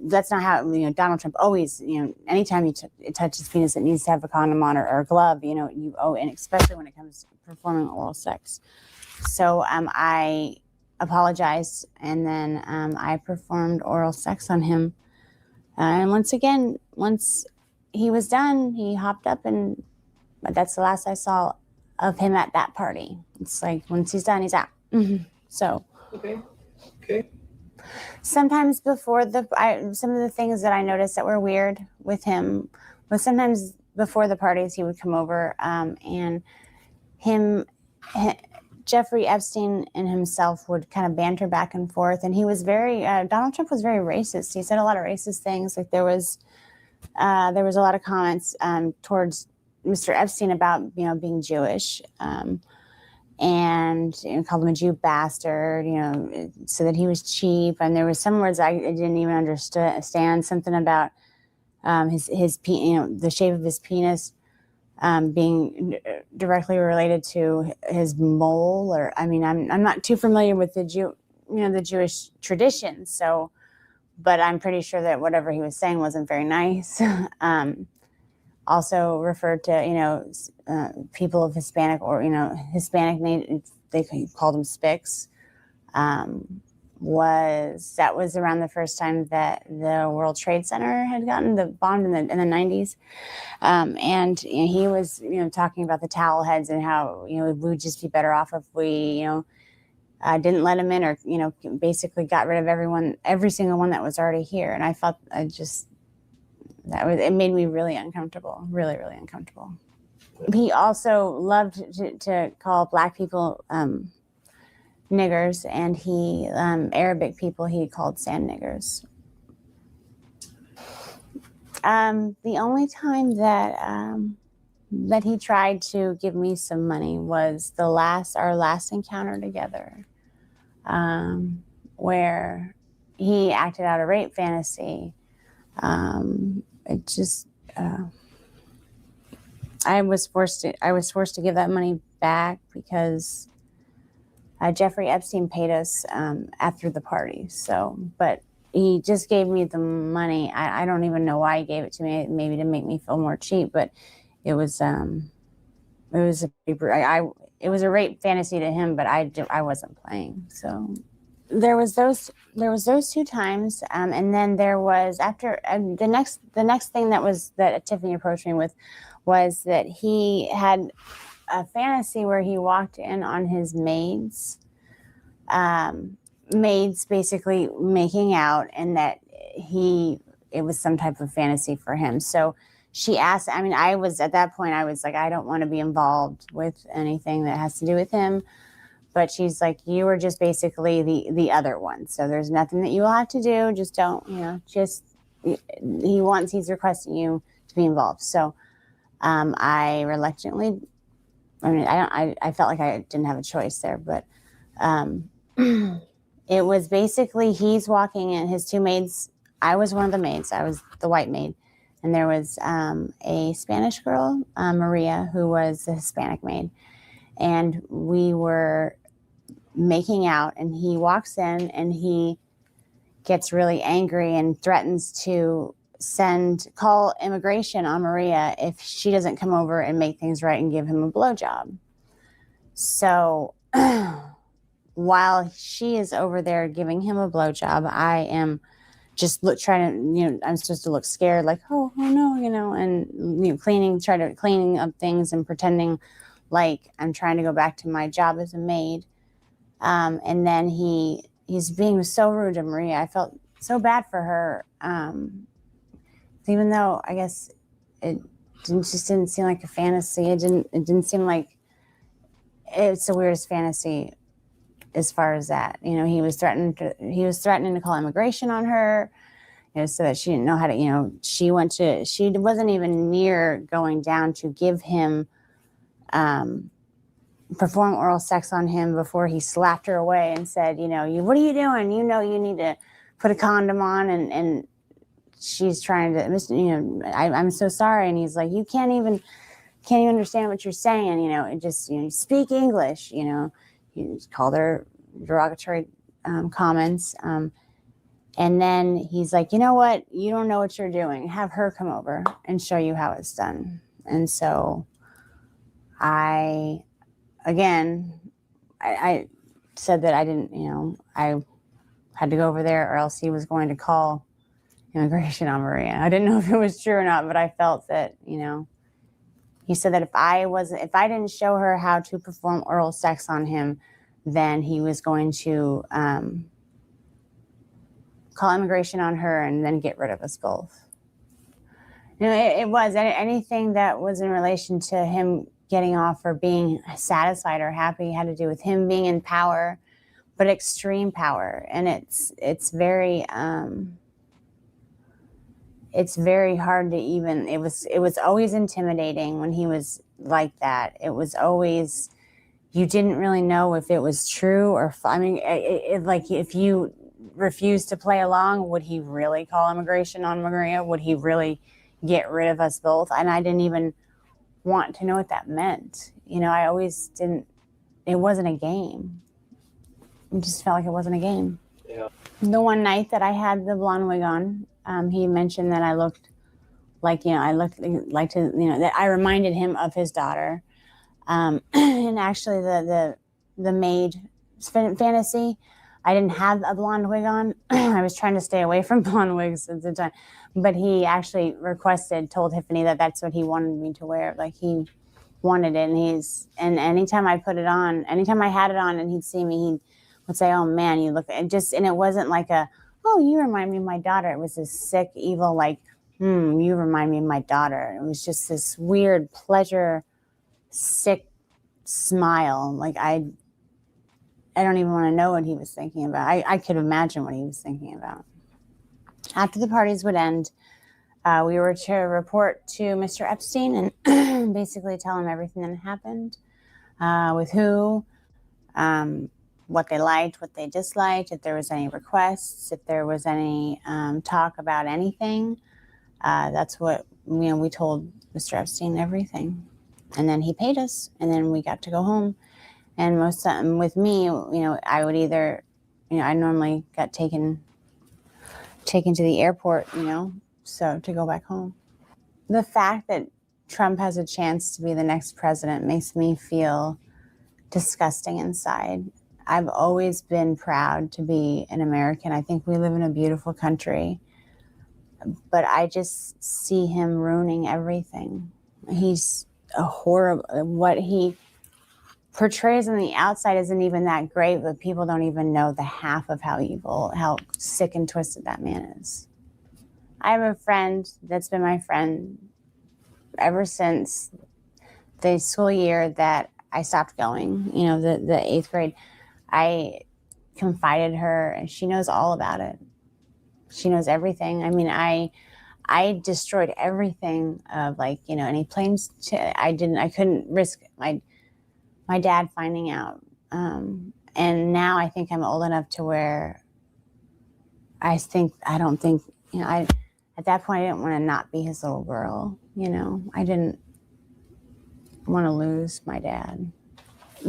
that's not how, Donald Trump always, anytime you touch his penis, it needs to have a condom on or a glove, and especially when it comes to performing oral sex. So I apologized, and then I performed oral sex on him. And once he was done, he hopped up, and that's the last I saw of him at that party. It's like once he's done, he's out. Mm-hmm. So Okay. Sometimes some of the things that I noticed that were weird with him was sometimes before the parties he would come over, and Jeffrey Epstein and himself would kind of banter back and forth, and he was Donald Trump was very racist. He said a lot of racist things. Like there was a lot of comments towards Mr. Epstein about being Jewish, and called him a Jew bastard. So that he was cheap, and there was some words I didn't even understand. Something about his the shape of his penis being directly related to his mole, or I'm not too familiar with the Jewish traditions, so, but I'm pretty sure that whatever he was saying wasn't very nice. Also referred to people of Hispanic or Hispanic name, they called them spics. That was around the first time that the World Trade Center had gotten the bomb in the 90s. And he was, talking about the towel heads and how, we would just be better off if we, didn't let him in, or, basically got rid of every single one that was already here. And I felt it made me really uncomfortable, really, really uncomfortable. He also loved to call Black people, niggers, and Arabic people he called sand niggers. The only time that he tried to give me some money was our last encounter together, where he acted out a rape fantasy. I was forced to give that money back because Jeffrey Epstein paid us after the party. So, but he just gave me the money. I don't even know why he gave it to me. Maybe to make me feel more cheap, but it was a rape fantasy to him, but I wasn't playing. So there was those 2 times, and then there was after the next thing that Tiffany approached me with was that he had a fantasy where he walked in on his maids basically making out, and that it was some type of fantasy for him. So she asked, I was at that point, I was like, I don't want to be involved with anything that has to do with him. But she's like, you were just basically the other one. So there's nothing that you will have to do. Just don't, he's requesting you to be involved. So I reluctantly, I felt like I didn't have a choice there, but it was basically he's walking in, his two maids. I was one of the maids. I was the white maid. And there was a Spanish girl, Maria, who was the Hispanic maid. And we were making out, and he walks in and he gets really angry and threatens to call immigration on Maria if she doesn't come over and make things right and give him a blowjob. So while she is over there giving him a blowjob, I am just trying to, I'm supposed to look scared, like, oh no, and cleaning up things and pretending like I'm trying to go back to my job as a maid. And then he's being so rude to Maria. I felt so bad for her. Even though I guess it didn't seem like a fantasy. It didn't seem like it's the weirdest fantasy as far as that. He was threatening to call immigration on her, so that she didn't know how to, she wasn't even near going down to give him, perform oral sex on him before he slapped her away and said, what are you doing? You need to put a condom on. And she's trying to, I'm so sorry. And he's like, you can't even understand what you're saying. Just, speak English, he called her derogatory comments. And then he's like, you know what? You don't know what you're doing. Have her come over and show you how it's done. And so I said that I didn't, I had to go over there or else he was going to call immigration on Maria. I didn't know if it was true or not, but I felt that, he said that if I didn't show her how to perform oral sex on him, then he was going to call immigration on her and then get rid of us both. It was anything that was in relation to him getting off or being satisfied or happy had to do with him being in power, but extreme power. And it's very hard to even, it was always intimidating when he was like that. It was always, you didn't really know if it was true or, like if you refused to play along, would he really call immigration on Maria? Would he really get rid of us both? And I didn't even want to know what that meant. I always didn't, it wasn't a game. It just felt like it wasn't a game. Yeah. The one night that I had the blonde wig on, he mentioned that I looked like, that I reminded him of his daughter. And actually the maid fantasy, I didn't have a blonde wig on. I was trying to stay away from blonde wigs at the time. But he actually told Tiffany that that's what he wanted me to wear. Like he wanted it. And anytime I put it on, anytime I had it on and he'd see me, he would say, oh man, you look, and it wasn't like oh, you remind me of my daughter. It was this sick, evil, like, you remind me of my daughter. It was just this weird pleasure, sick smile. Like I don't even want to know what he was thinking about. I could imagine what he was thinking about. After the parties would end, we were to report to Mr. Epstein and basically tell him everything that happened, with who, what they liked, what they disliked, if there was any requests, if there was any talk about anything. That's what, we told Mr. Epstein everything. And then he paid us, and then we got to go home. And most of the time with me, I would either, I normally got taken to the airport, so to go back home. The fact that Trump has a chance to be the next president makes me feel disgusting inside. I've always been proud to be an American. I think we live in a beautiful country, but I just see him ruining everything. He's a horrible, what he portrays on the outside isn't even that great, but people don't even know the half of how evil, how sick and twisted that man is. I have a friend that's been my friend ever since the school year that I stopped going, you know, the 8th grade. I confided her, and she knows all about it. She knows everything. I mean, I destroyed everything of, like, you know, any claims to, I couldn't risk my dad finding out. And now I think I'm old enough to where I don't think, you know, at that point, I didn't want to not be his little girl. You know, I didn't want to lose my dad.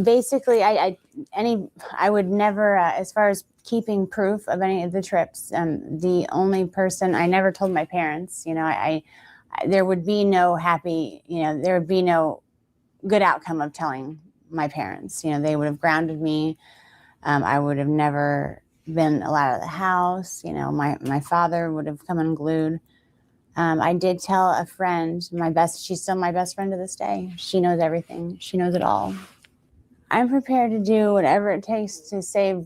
Basically, I would never, as far as keeping proof of any of the trips, the only person, I never told my parents, you know, there would be no happy, you know, there would be no good outcome of telling my parents. You know, they would have grounded me. I would have never been allowed out of the house. You know, my father would have come unglued. I did tell a friend, she's still my best friend to this day. She knows everything. She knows it all. I'm prepared to do whatever it takes to save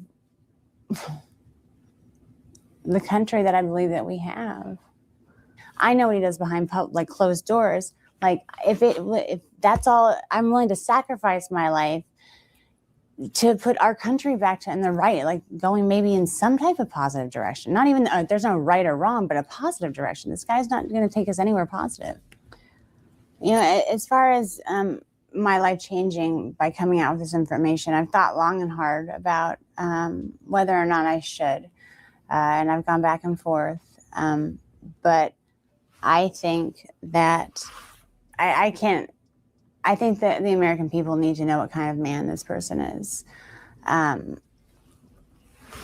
the country that I believe that we have. I know what he does behind like closed doors. Like, if that's all, I'm willing to sacrifice my life to put our country back to in the right, like going maybe in some type of positive direction. Not even, there's no right or wrong, but a positive direction. This guy's not going to take us anywhere positive. You know, as far as my life changing by coming out with this information, I've thought long and hard about whether or not I should. And I've gone back and forth. But I think that I think that the American people need to know what kind of man this person is. And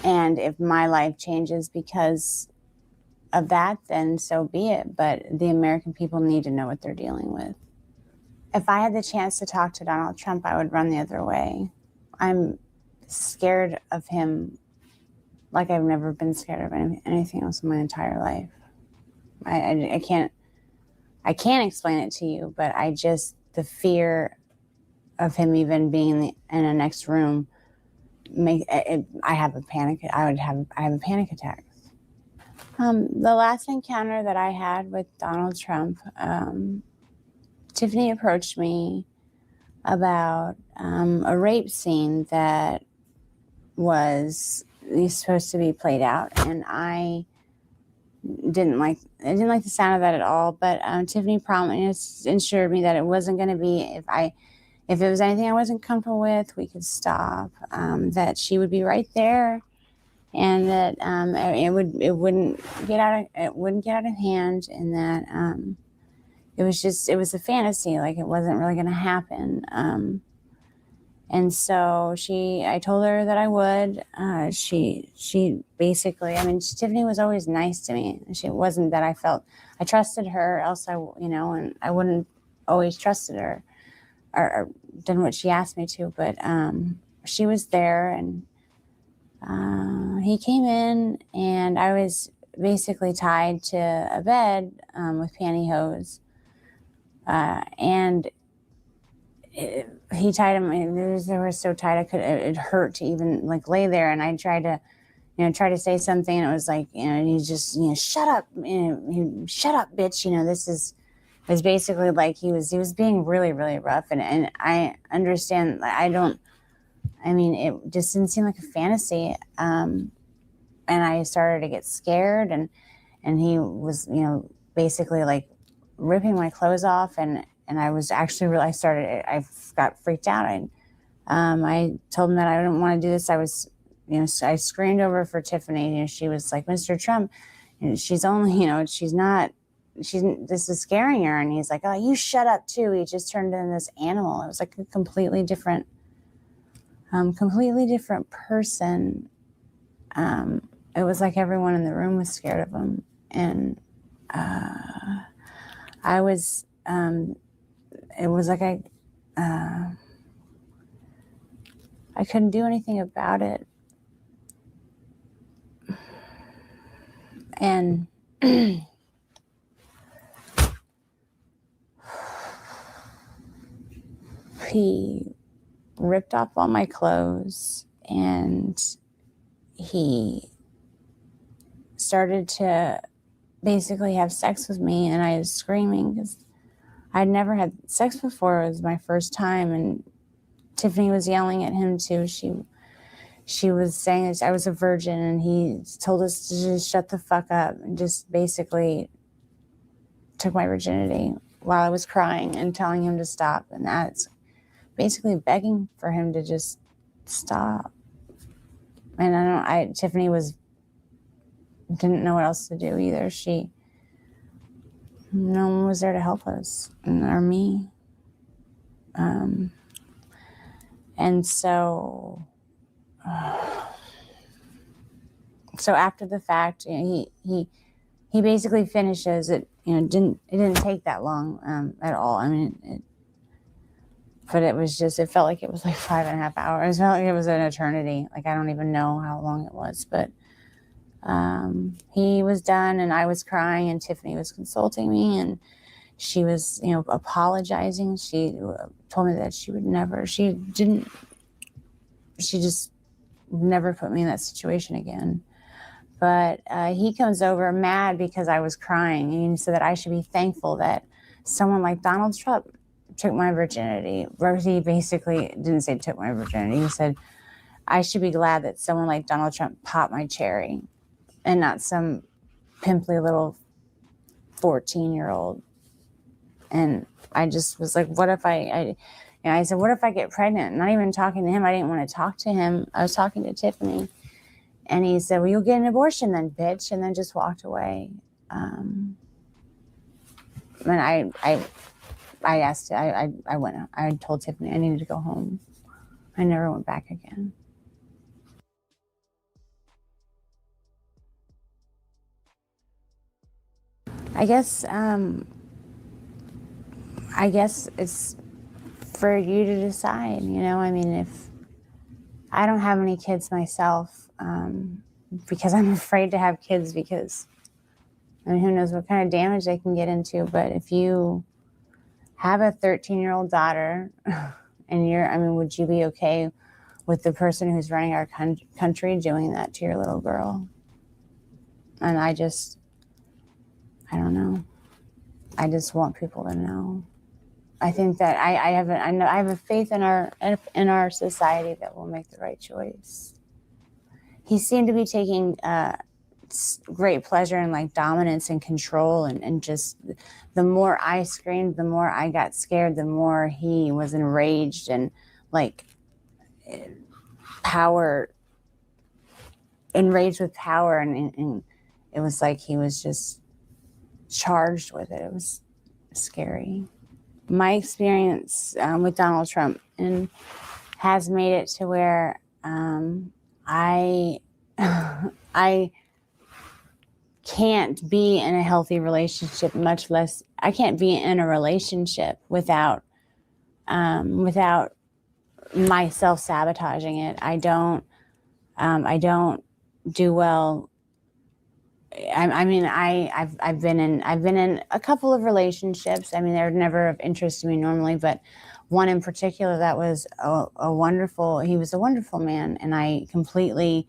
if my life changes because of that, then so be it. But the American people need to know what they're dealing with. If I had the chance to talk to Donald Trump, I would run the other way. I'm scared of him like I've never been scared of anything else in my entire life. I can't explain it to you, but the fear of him even being in a next room, I have a panic. I have a panic attack. The last encounter that I had with Donald Trump, Tiffany approached me about a rape scene that was supposed to be played out, and I didn't like the sound of that at all. But Tiffany promised, assured me that it wasn't going to be, if it was anything I wasn't comfortable with, we could stop. That she would be right there, and that it wouldn't get out of hand, and that it was a fantasy, like it wasn't really going to happen. And so I told her that I would. She basically, Tiffany was always nice to me. It wasn't that I trusted her, else and I wouldn't always trusted her or done what she asked me to. But she was there, and he came in, and I was basically tied to a bed with pantyhose, and he tied him. They were so tight, it hurt to even like lay there. And I tried to say something, and it was like, he just, shut up, shut up, bitch. It was basically like he was being really, really rough. And I understand. It just didn't seem like a fantasy. And I started to get scared, and he was, basically like ripping my clothes off, and I was actually I got freaked out. I told him that I didn't want to do this. I was, I screamed over for Tiffany. She was like, Mr. Trump, she's only, this is scaring her. And he's like, oh, you shut up too. He just turned into this animal. It was like a completely different person. It was like everyone in the room was scared of him. And I was, it was like I couldn't do anything about it. And he ripped off all my clothes, and he started to basically have sex with me, and I was screaming because I'd never had sex before. It was my first time, and Tiffany was yelling at him too. She was saying I was a virgin, and he told us to just shut the fuck up, and just basically took my virginity while I was crying and telling him to stop. And that's basically begging for him to just stop. And Tiffany didn't know what else to do either. No one was there to help us, or me. And so after the fact, he basically finishes it. It didn't take that long at all. I mean, but it felt like it was like 5.5 hours. It felt like it was an eternity. Like, I don't even know how long it was, but he was done, and I was crying, and Tiffany was consulting me, and she was, apologizing. She told me that she just never put me in that situation again. But he comes over mad because I was crying, and he said that I should be thankful that someone like Donald Trump took my virginity. He basically didn't say took my virginity. He said, I should be glad that someone like Donald Trump popped my cherry, and not some pimply little 14-year-old. And I just was like, what if I said, what if I get pregnant? Not even talking to him. I didn't want to talk to him. I was talking to Tiffany. And he said, well, you'll get an abortion then, bitch. And then just walked away. And I asked, I went out. I told Tiffany I needed to go home. I never went back again. I guess it's for you to decide, I mean, if I don't have any kids myself, because I'm afraid to have kids, because who knows what kind of damage they can get into. But if you have a 13-year-old daughter and would you be okay with the person who's running our country doing that to your little girl? And I don't know. I just want people to know. I think that I have a faith in our society that will make the right choice. He seemed to be taking great pleasure in like dominance and control, and just the more I screamed, the more I got scared, the more he was enraged and like enraged with power, and it was like he was just charged with it. It was scary. My experience with Donald Trump has made it to where I can't be in a healthy relationship, much less I can't be in a relationship without myself sabotaging it. I don't do well. I've been in a couple of relationships. I mean, they're never of interest to me normally, but one in particular that was he was a wonderful man, and I completely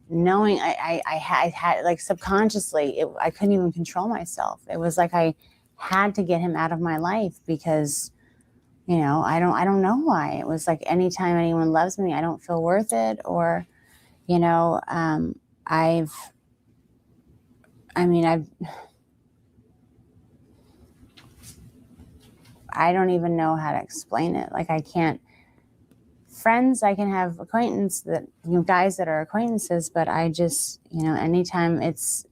knowing I had like subconsciously I couldn't even control myself. It was like I had to get him out of my life because I don't know why. It was like anytime anyone loves me, I don't feel worth it, or I don't even know how to explain it. Like, I can have acquaintance that, guys that are acquaintances, but I just, anytime it's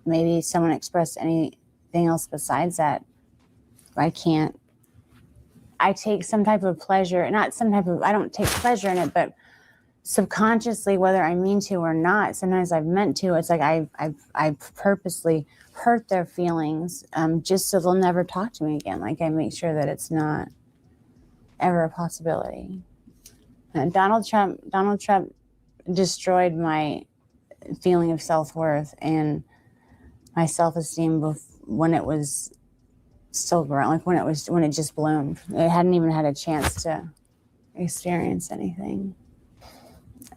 maybe someone expressed anything else besides that, I take some type of pleasure, I don't take pleasure in it, but subconsciously, whether I mean to or not, sometimes I've meant to. It's like I purposely hurt their feelings just so they'll never talk to me again. Like, I make sure that it's not ever a possibility. And Donald Trump destroyed my feeling of self-worth and my self-esteem when it was still growing, like when it just bloomed. It hadn't even had a chance to experience anything.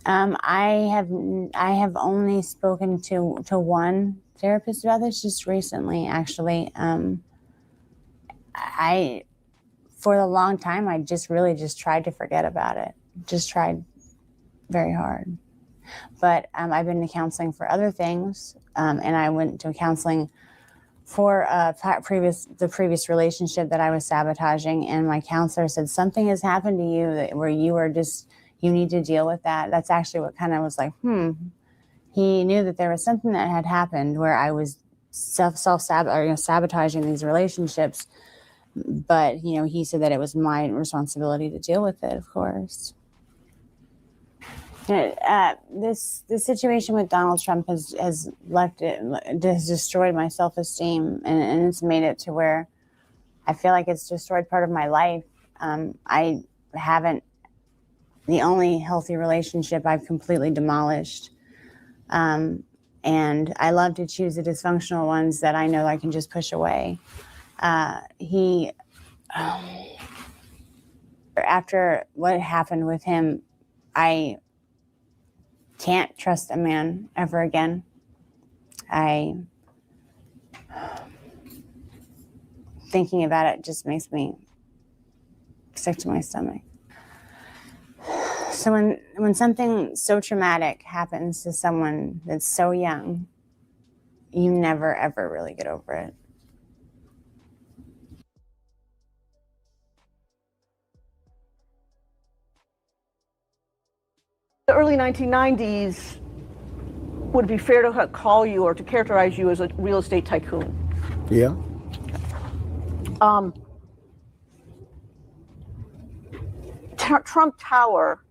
I have only spoken to one therapist about this just recently, actually. for a long time, I just really just tried to forget about it. Just tried very hard. But I've been to counseling for other things, and I went to counseling for the previous relationship that I was sabotaging, and my counselor said something has happened to you where you need to deal with that. That's actually what kind of was like, He knew that there was something that had happened where I was sabotaging these relationships, but he said that it was my responsibility to deal with it, of course. This situation with Donald Trump has destroyed my self-esteem, and it's made it to where I feel like it's destroyed part of my life. The only healthy relationship I've completely demolished. And I love to choose the dysfunctional ones that I know I can just push away. After what happened with him, I can't trust a man ever again. Thinking about it just makes me sick to my stomach. So when something so traumatic happens to someone that's so young, you never, ever really get over it. The early 1990s, would it be fair to call you or to characterize you as a real estate tycoon? Yeah. Trump Tower.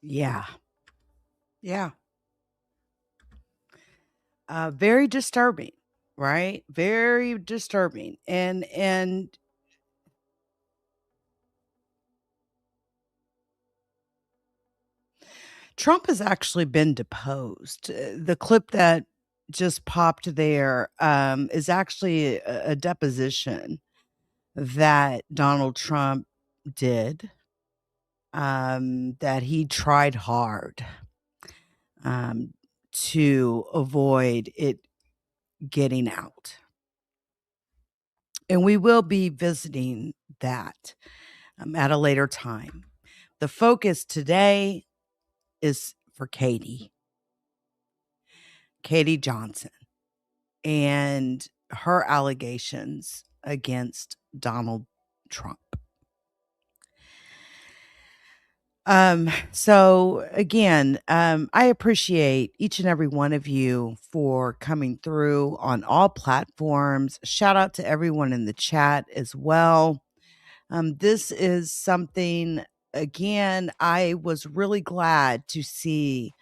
Yeah. Yeah. Very disturbing, right? Very disturbing. And Trump has actually been deposed. The clip that just popped there is actually a deposition that Donald Trump did, that he tried hard to avoid it getting out. And we will be visiting that at a later time. The focus today is for Katie Johnson, and her allegations against Donald Trump. So again, I appreciate each and every one of you for coming through on all platforms. Shout out to everyone in the chat as well. This is something, again, I was really glad to see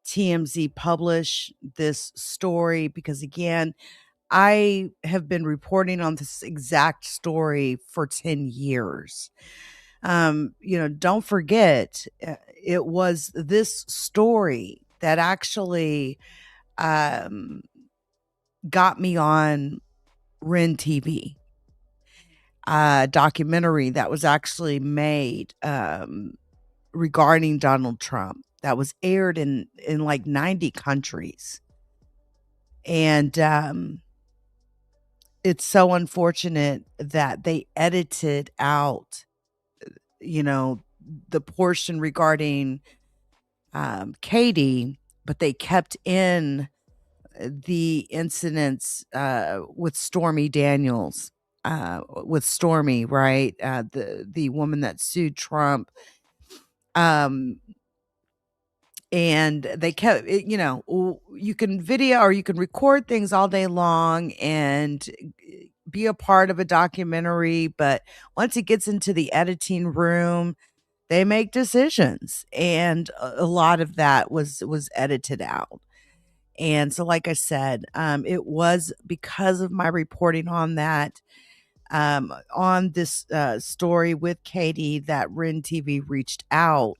TMZ publish this story because, again, I have been reporting on this exact story for 10 years. Don't forget, it was this story that actually got me on Ren TV, documentary that was actually made regarding Donald Trump that was aired in like 90 countries. And it's so unfortunate that they edited out, the portion regarding Katie, but they kept in the incidents with Stormy Daniels, with Stormy, right? The woman that sued Trump. And they kept it, you can video or you can record things all day long and be a part of a documentary, but once it gets into the editing room, they make decisions, and a lot of that was edited out. And so, like I said, it was because of my reporting on that, on this story with Katie, that Ren TV reached out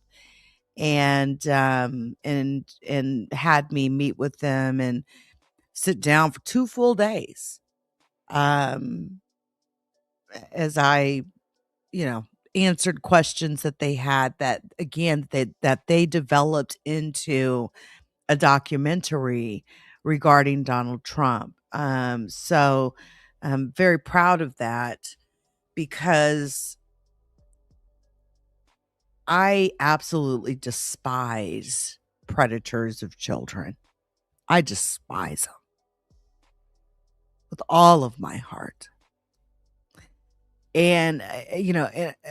and had me meet with them and sit down for 2 full days, as I, answered questions that they had, that again, that they developed into a documentary regarding Donald Trump. So I'm very proud of that because I absolutely despise predators of children. I despise them with all of my heart. And,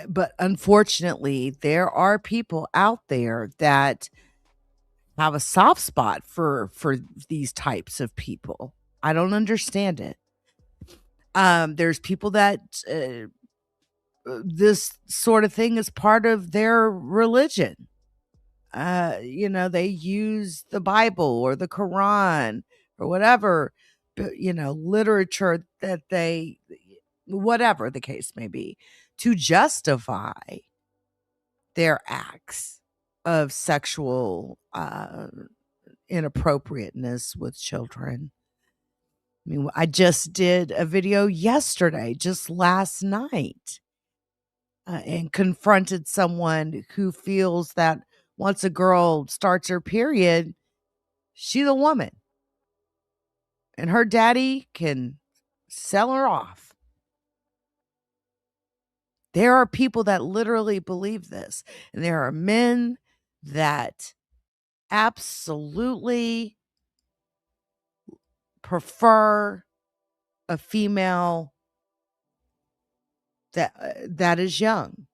but unfortunately, there are people out there that have a soft spot for these types of people. I don't understand it. There's people that this sort of thing is part of their religion. They use the Bible or the Quran or whatever, literature that they, whatever the case may be, to justify their acts of sexual inappropriateness with children. I mean, I just did a video yesterday, just last night, and confronted someone who feels that once a girl starts her period, she's a woman and her daddy can sell her off. There are people that literally believe this, and there are men that absolutely prefer a female that is young.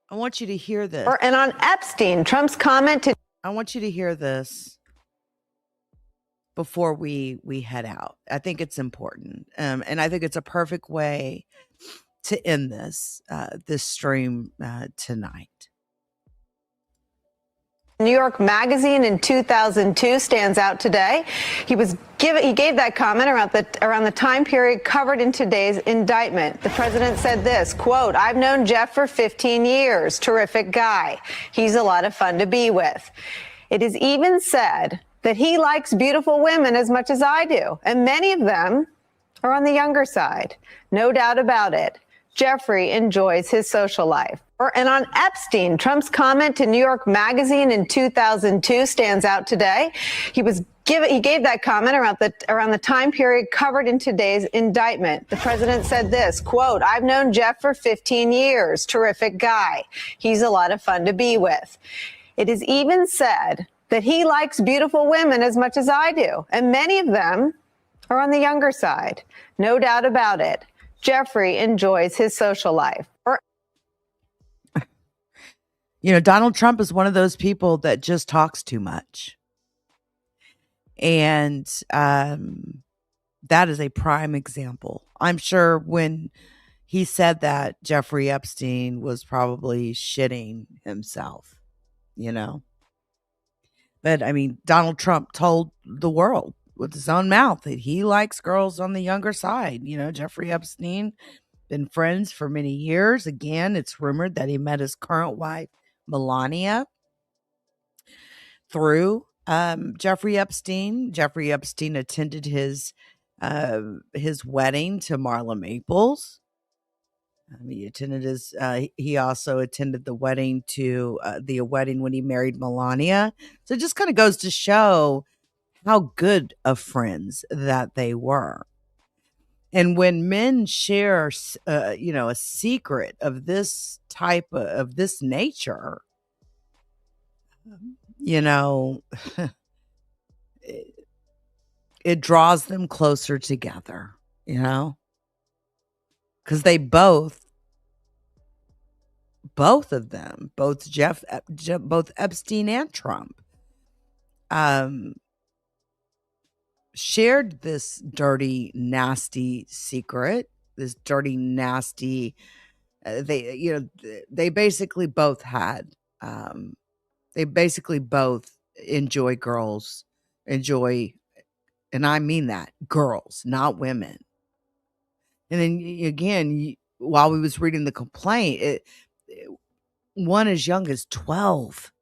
I want you to hear this. And on Epstein, Trump's comment to I want you to hear this before we head out. I think it's important, and I think it's a perfect way to end this stream tonight. New York Magazine in 2002 stands out today. He gave that comment around the time period covered in today's indictment. The president said this, quote, "I've known Jeff for 15 years. Terrific guy. He's a lot of fun to be with. It is even said that he likes beautiful women as much as I do, and many of them are on the younger side. No doubt about it. Jeffrey enjoys his social life." And on Epstein, Trump's comment to New York Magazine in 2002 stands out today. He gave that comment around the time period covered in today's indictment. The president said this, quote, "I've known Jeff for 15 years. Terrific guy. He's a lot of fun to be with. It is even said that he likes beautiful women as much as I do, and many of them are on the younger side. No doubt about it. Jeffrey enjoys his social life." Donald Trump is one of those people that just talks too much. And that is a prime example. I'm sure when he said that, Jeffrey Epstein was probably shitting himself, But, I mean, Donald Trump told the world with his own mouth that he likes girls on the younger side. Jeffrey Epstein, been friends for many years. Again, it's rumored that he met his current wife, Melania, through Jeffrey Epstein. Jeffrey Epstein attended his wedding to Marla Maples. He also attended the wedding when he married Melania. So it just kind of goes to show how good of friends that they were. And when men share, a secret of this type of this nature, it draws them closer together, because they both of them, both both Epstein and Trump, shared this dirty, nasty secret, this dirty, nasty, they basically both had, they basically both enjoy, and I mean that, girls, not women. And then again, while we was reading the complaint, one as young as 12.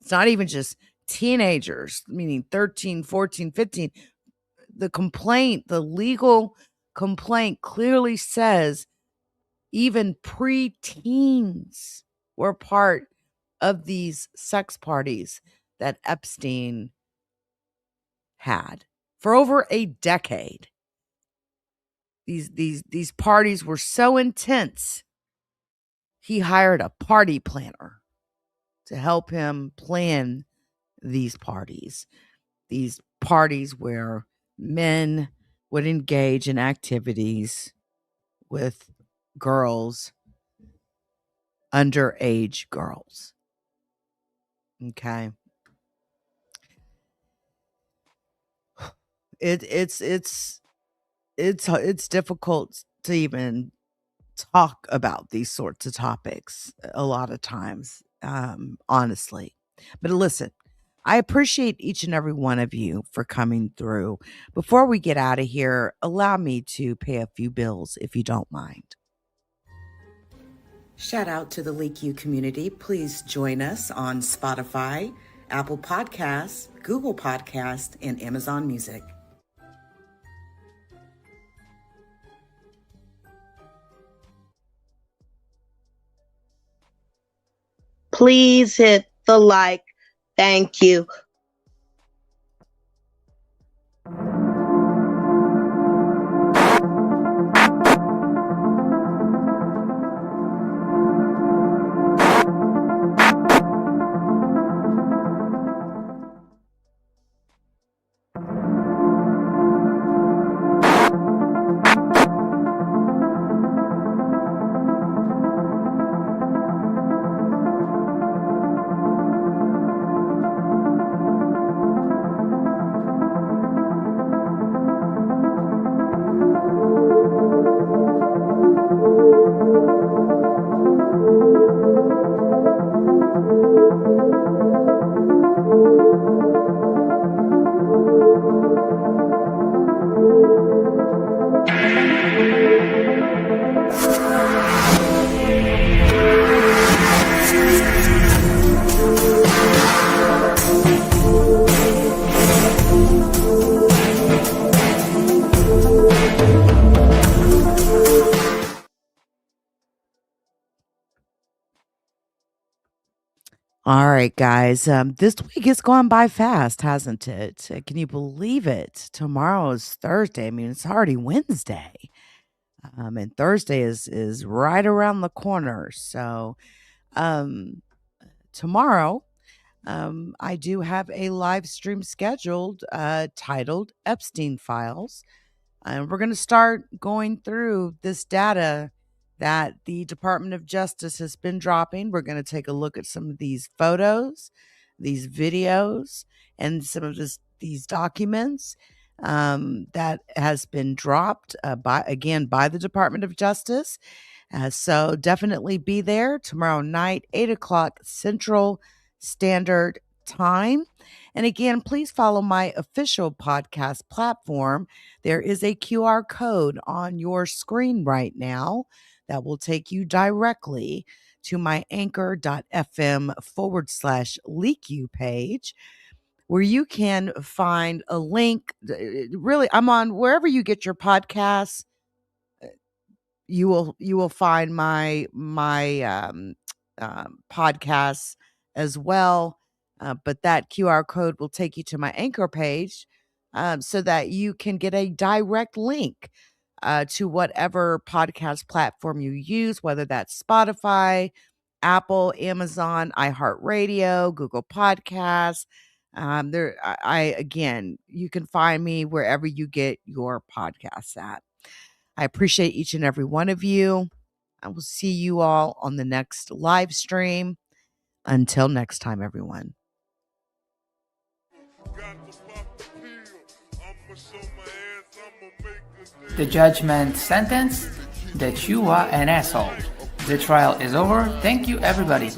It's not even just teenagers, meaning 13, 14, 15. The legal complaint clearly says even preteens were part of these sex parties that Epstein had for over a decade. These parties were so intense, he hired a party planner to help him plan these parties where men would engage in activities with girls, underage girls. Okay. It's difficult to even talk about these sorts of topics a lot of times, honestly. But listen, I appreciate each and every one of you for coming through. Before we get out of here, allow me to pay a few bills if you don't mind. Shout out to the LeakYou community. Please join us on Spotify, Apple Podcasts, Google Podcasts, and Amazon Music. Please hit the like. Thank you. All right, guys. This week has gone by fast, hasn't it? Can you believe it? Tomorrow is Thursday. I mean, it's already Wednesday. And Thursday is right around the corner. So tomorrow, I do have a live stream scheduled titled Epstein Files. And we're going to start going through this data that the Department of Justice has been dropping. We're going to take a look at some of these photos, these videos, and some of these documents that has been dropped by the Department of Justice. So definitely be there tomorrow night, 8 o'clock Central Standard Time. And again, please follow my official podcast platform. There is a QR code on your screen right now that will take you directly to my anchor.fm/LeakYou page, where you can find a link. Really, I'm on wherever you get your podcasts. You will find my podcasts as well. But that QR code will take you to my Anchor page so that you can get a direct link to whatever podcast platform you use, whether that's Spotify, Apple, Amazon, iHeartRadio, Google Podcasts. Again, you can find me wherever you get your podcasts at. I appreciate each and every one of you. I will see you all on the next live stream. Until next time, everyone. The judgment sentence that you are an asshole. The trial is over. Thank you, everybody.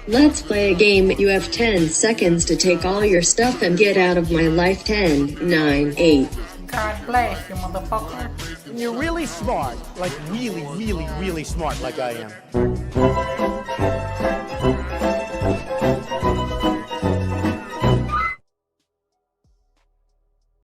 Let's play a game. You have 10 seconds to take all your stuff and get out of my life. 10, 9, 8. God bless you, motherfucker. You're really smart. Like really, really, really smart like I am.